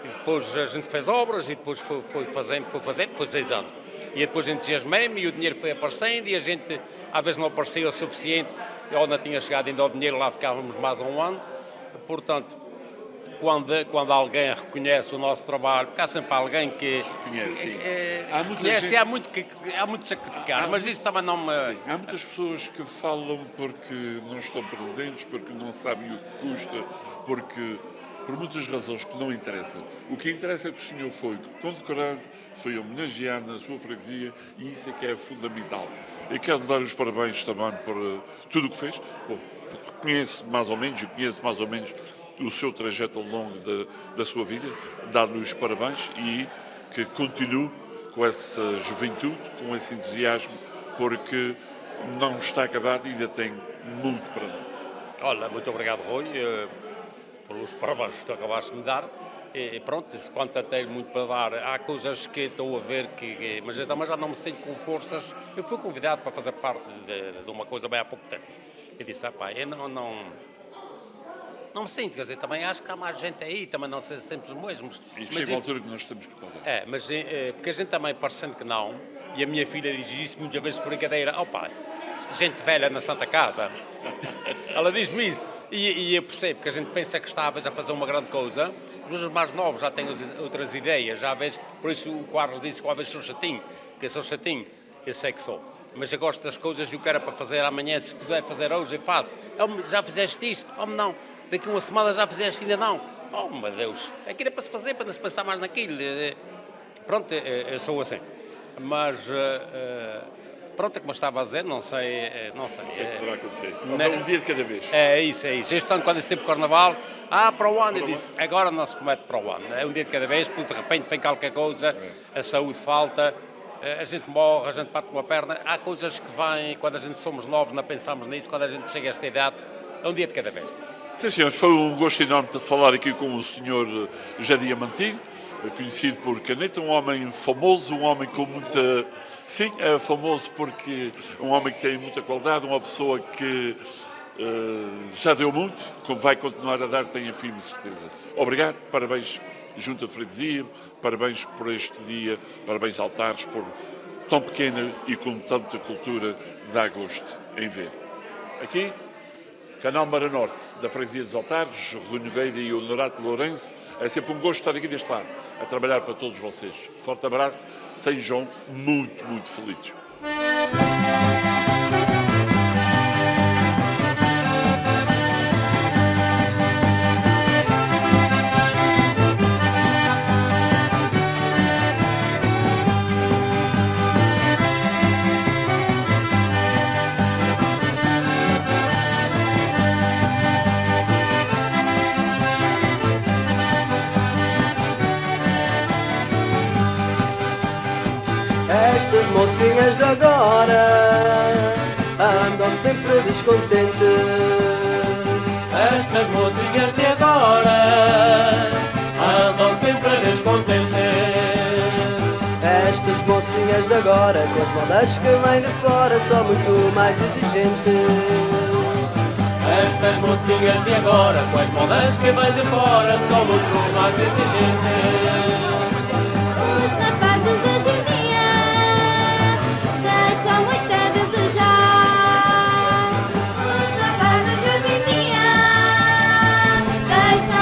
e depois a gente fez obras e depois foi fazendo, foi 6 anos. E depois entusiasmei-me e o dinheiro foi aparecendo e a gente às vezes não aparecia o suficiente, eu não tinha chegado ainda ao dinheiro, lá ficávamos mais um ano, portanto, quando alguém reconhece o nosso trabalho, porque há sempre alguém que reconhece, há muito a criticar, mas isso também não me... Sim, há muitas pessoas que falam porque não estão presentes, porque não sabem o que custa, porque por muitas razões que não interessam. O que interessa é que o senhor foi condecorado, foi homenageado na sua freguesia e isso é que é fundamental. Eu quero dar os parabéns também por tudo o que fez. Bom, conheço mais ou menos o seu trajeto ao longo da sua vida, dar-lhe os parabéns e que continue com essa juventude, com esse entusiasmo, porque não está acabado e ainda tem muito para dar. Olha, muito obrigado, Rui, pelos parabéns que tu acabaste de me dar. E pronto, quanto tenho muito para dar, há coisas que estou a ver, mas eu também já não me sinto com forças. Eu fui convidado para fazer parte de uma coisa bem há pouco tempo. Eu disse, eu não me sinto, quer dizer, também acho que há mais gente aí, também não sei sempre os mesmos. E chega a altura que nós temos que falar. Mas porque a gente também, parecendo que não, e a minha filha diz isso muitas vezes por brincadeira, gente velha na Santa Casa, ela diz-me isso, e eu percebo que a gente pensa que está a fazer uma grande coisa, os mais novos já têm outras ideias, já vês, por isso o Carlos disse que uma vez sou chatinho, eu sei que sou. Mas eu gosto das coisas e o que era para fazer amanhã, se puder fazer hoje, eu faço. Já fizeste isto? Não. Daqui uma semana já fizeste, ainda não. Oh, meu Deus, aquilo é para se fazer, para não se pensar mais naquilo. Pronto, eu sou assim. Mas, pronto, como eu estava a dizer, não sei. O que poderá acontecer? Um dia de cada vez. É isso. Este ano, quando é sempre Carnaval, para o ano, eu disse, agora não se comete para o ano. É um dia de cada vez, porque de repente vem qualquer coisa, a saúde falta, a gente morre, a gente parte com uma perna. Há coisas que vêm, quando a gente somos novos, não pensamos nisso, quando a gente chega a esta idade, é um dia de cada vez. Sim, senhores, foi um gosto enorme de falar aqui com o senhor José Diamantino, conhecido por Caneta, um homem famoso, um homem com muita... Sim, é famoso porque é um homem que tem muita qualidade, uma pessoa que já deu muito, como vai continuar a dar, tenho a firme certeza. Obrigado, parabéns Junta de Freguesia, parabéns por este dia, parabéns Altares por tão pequena e com tanta cultura, dá gosto em ver. Aqui, Canal Mara Norte, da Freguesia dos Altares, Rui Nogueira e Honorato Lourenço. É sempre um gosto estar aqui deste lado, a trabalhar para todos vocês. Forte abraço, sejam muito, muito felizes. Estas mocinhas de agora andam sempre descontentes. Estas mocinhas de agora andam sempre descontentes. Estas mocinhas de agora, com as modas que vêm de fora, são muito mais exigentes. Estas mocinhas de agora, com as modas que vêm de fora, são muito mais exigentes. Os rapazes de hoje em dia deixam muito a desejar. Os rapazes de hoje em dia deixam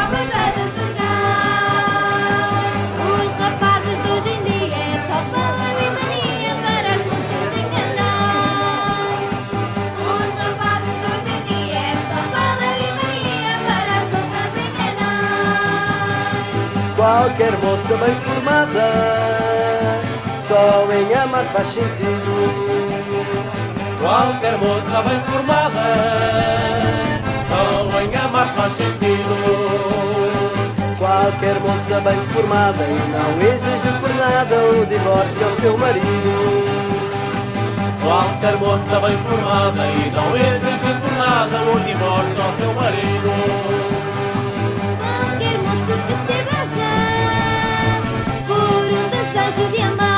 Qualquer moça bem formada só em amar faz sentido. Qualquer moça bem formada só em amar faz sentido. Qualquer moça bem formada e não exige por nada o divórcio ao seu marido. Qualquer moça bem formada e não exige por nada o divórcio ao seu marido. Qualquer moço que se abraça por um desejo de amar.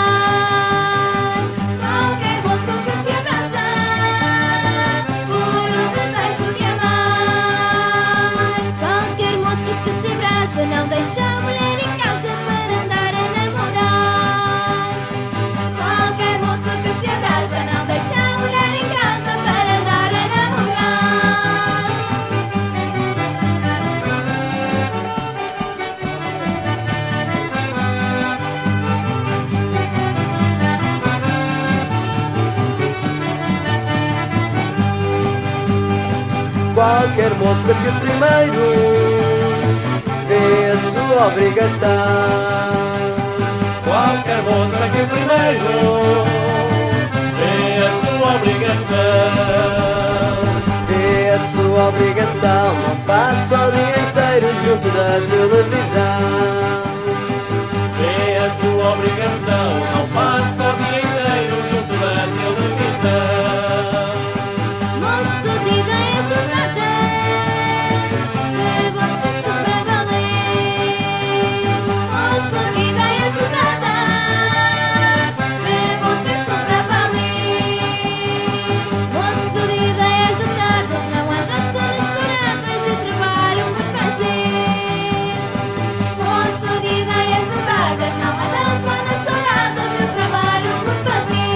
Qualquer moço que se abraça por um desejo de amar. Qualquer moço que se abraça não deixa a mulher em casa para andar a namorar. Qualquer moço que se abraça não deixa a mulher em casa para andar a namorar. Qualquer moça que primeiro vê a sua obrigação. Qualquer moça que primeiro vê a sua obrigação. Vê a sua obrigação, não passa o dia inteiro junto da televisão. Vê a sua obrigação, não passa o dia inteiro junto da televisão. Moço de ideias douradas, leva o sexo para valer. Moço de ideias douradas, leva o sexo para valer. Moço de ideias douradas, não anda só nas touradas e trabalho por fazer. Moço de ideias douradas, não anda só nas touradas e trabalho por fazer.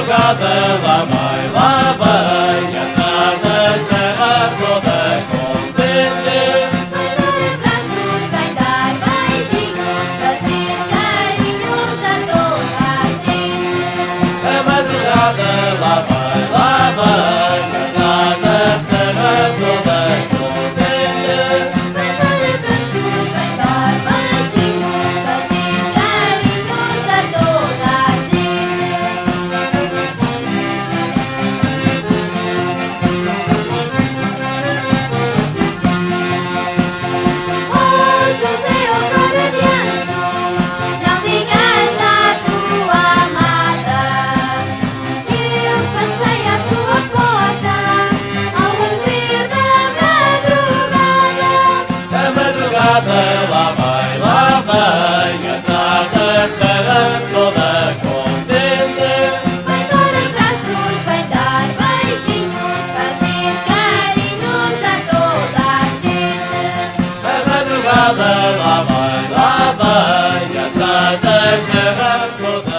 Lá vai, lá vai, a tarde será toda contente. Vai dar abraços, vai dar beijinhos, fazer carinhos a toda a gente. A madrugada lá vai, a tarde será toda contente. Vai dar abraços, vai dar beijinhos, fazer carinhos a toda a gente. Oh, José, agora adianto, não digas à tua amada que eu passei à tua porta ao ouvir da madrugada. A madrugada lá vai, a tarde será toda contente. Vai dar abraços, vai dar beijinhos, fazer carinhos a toda a gente. A madrugada lá vai, a tarde será toda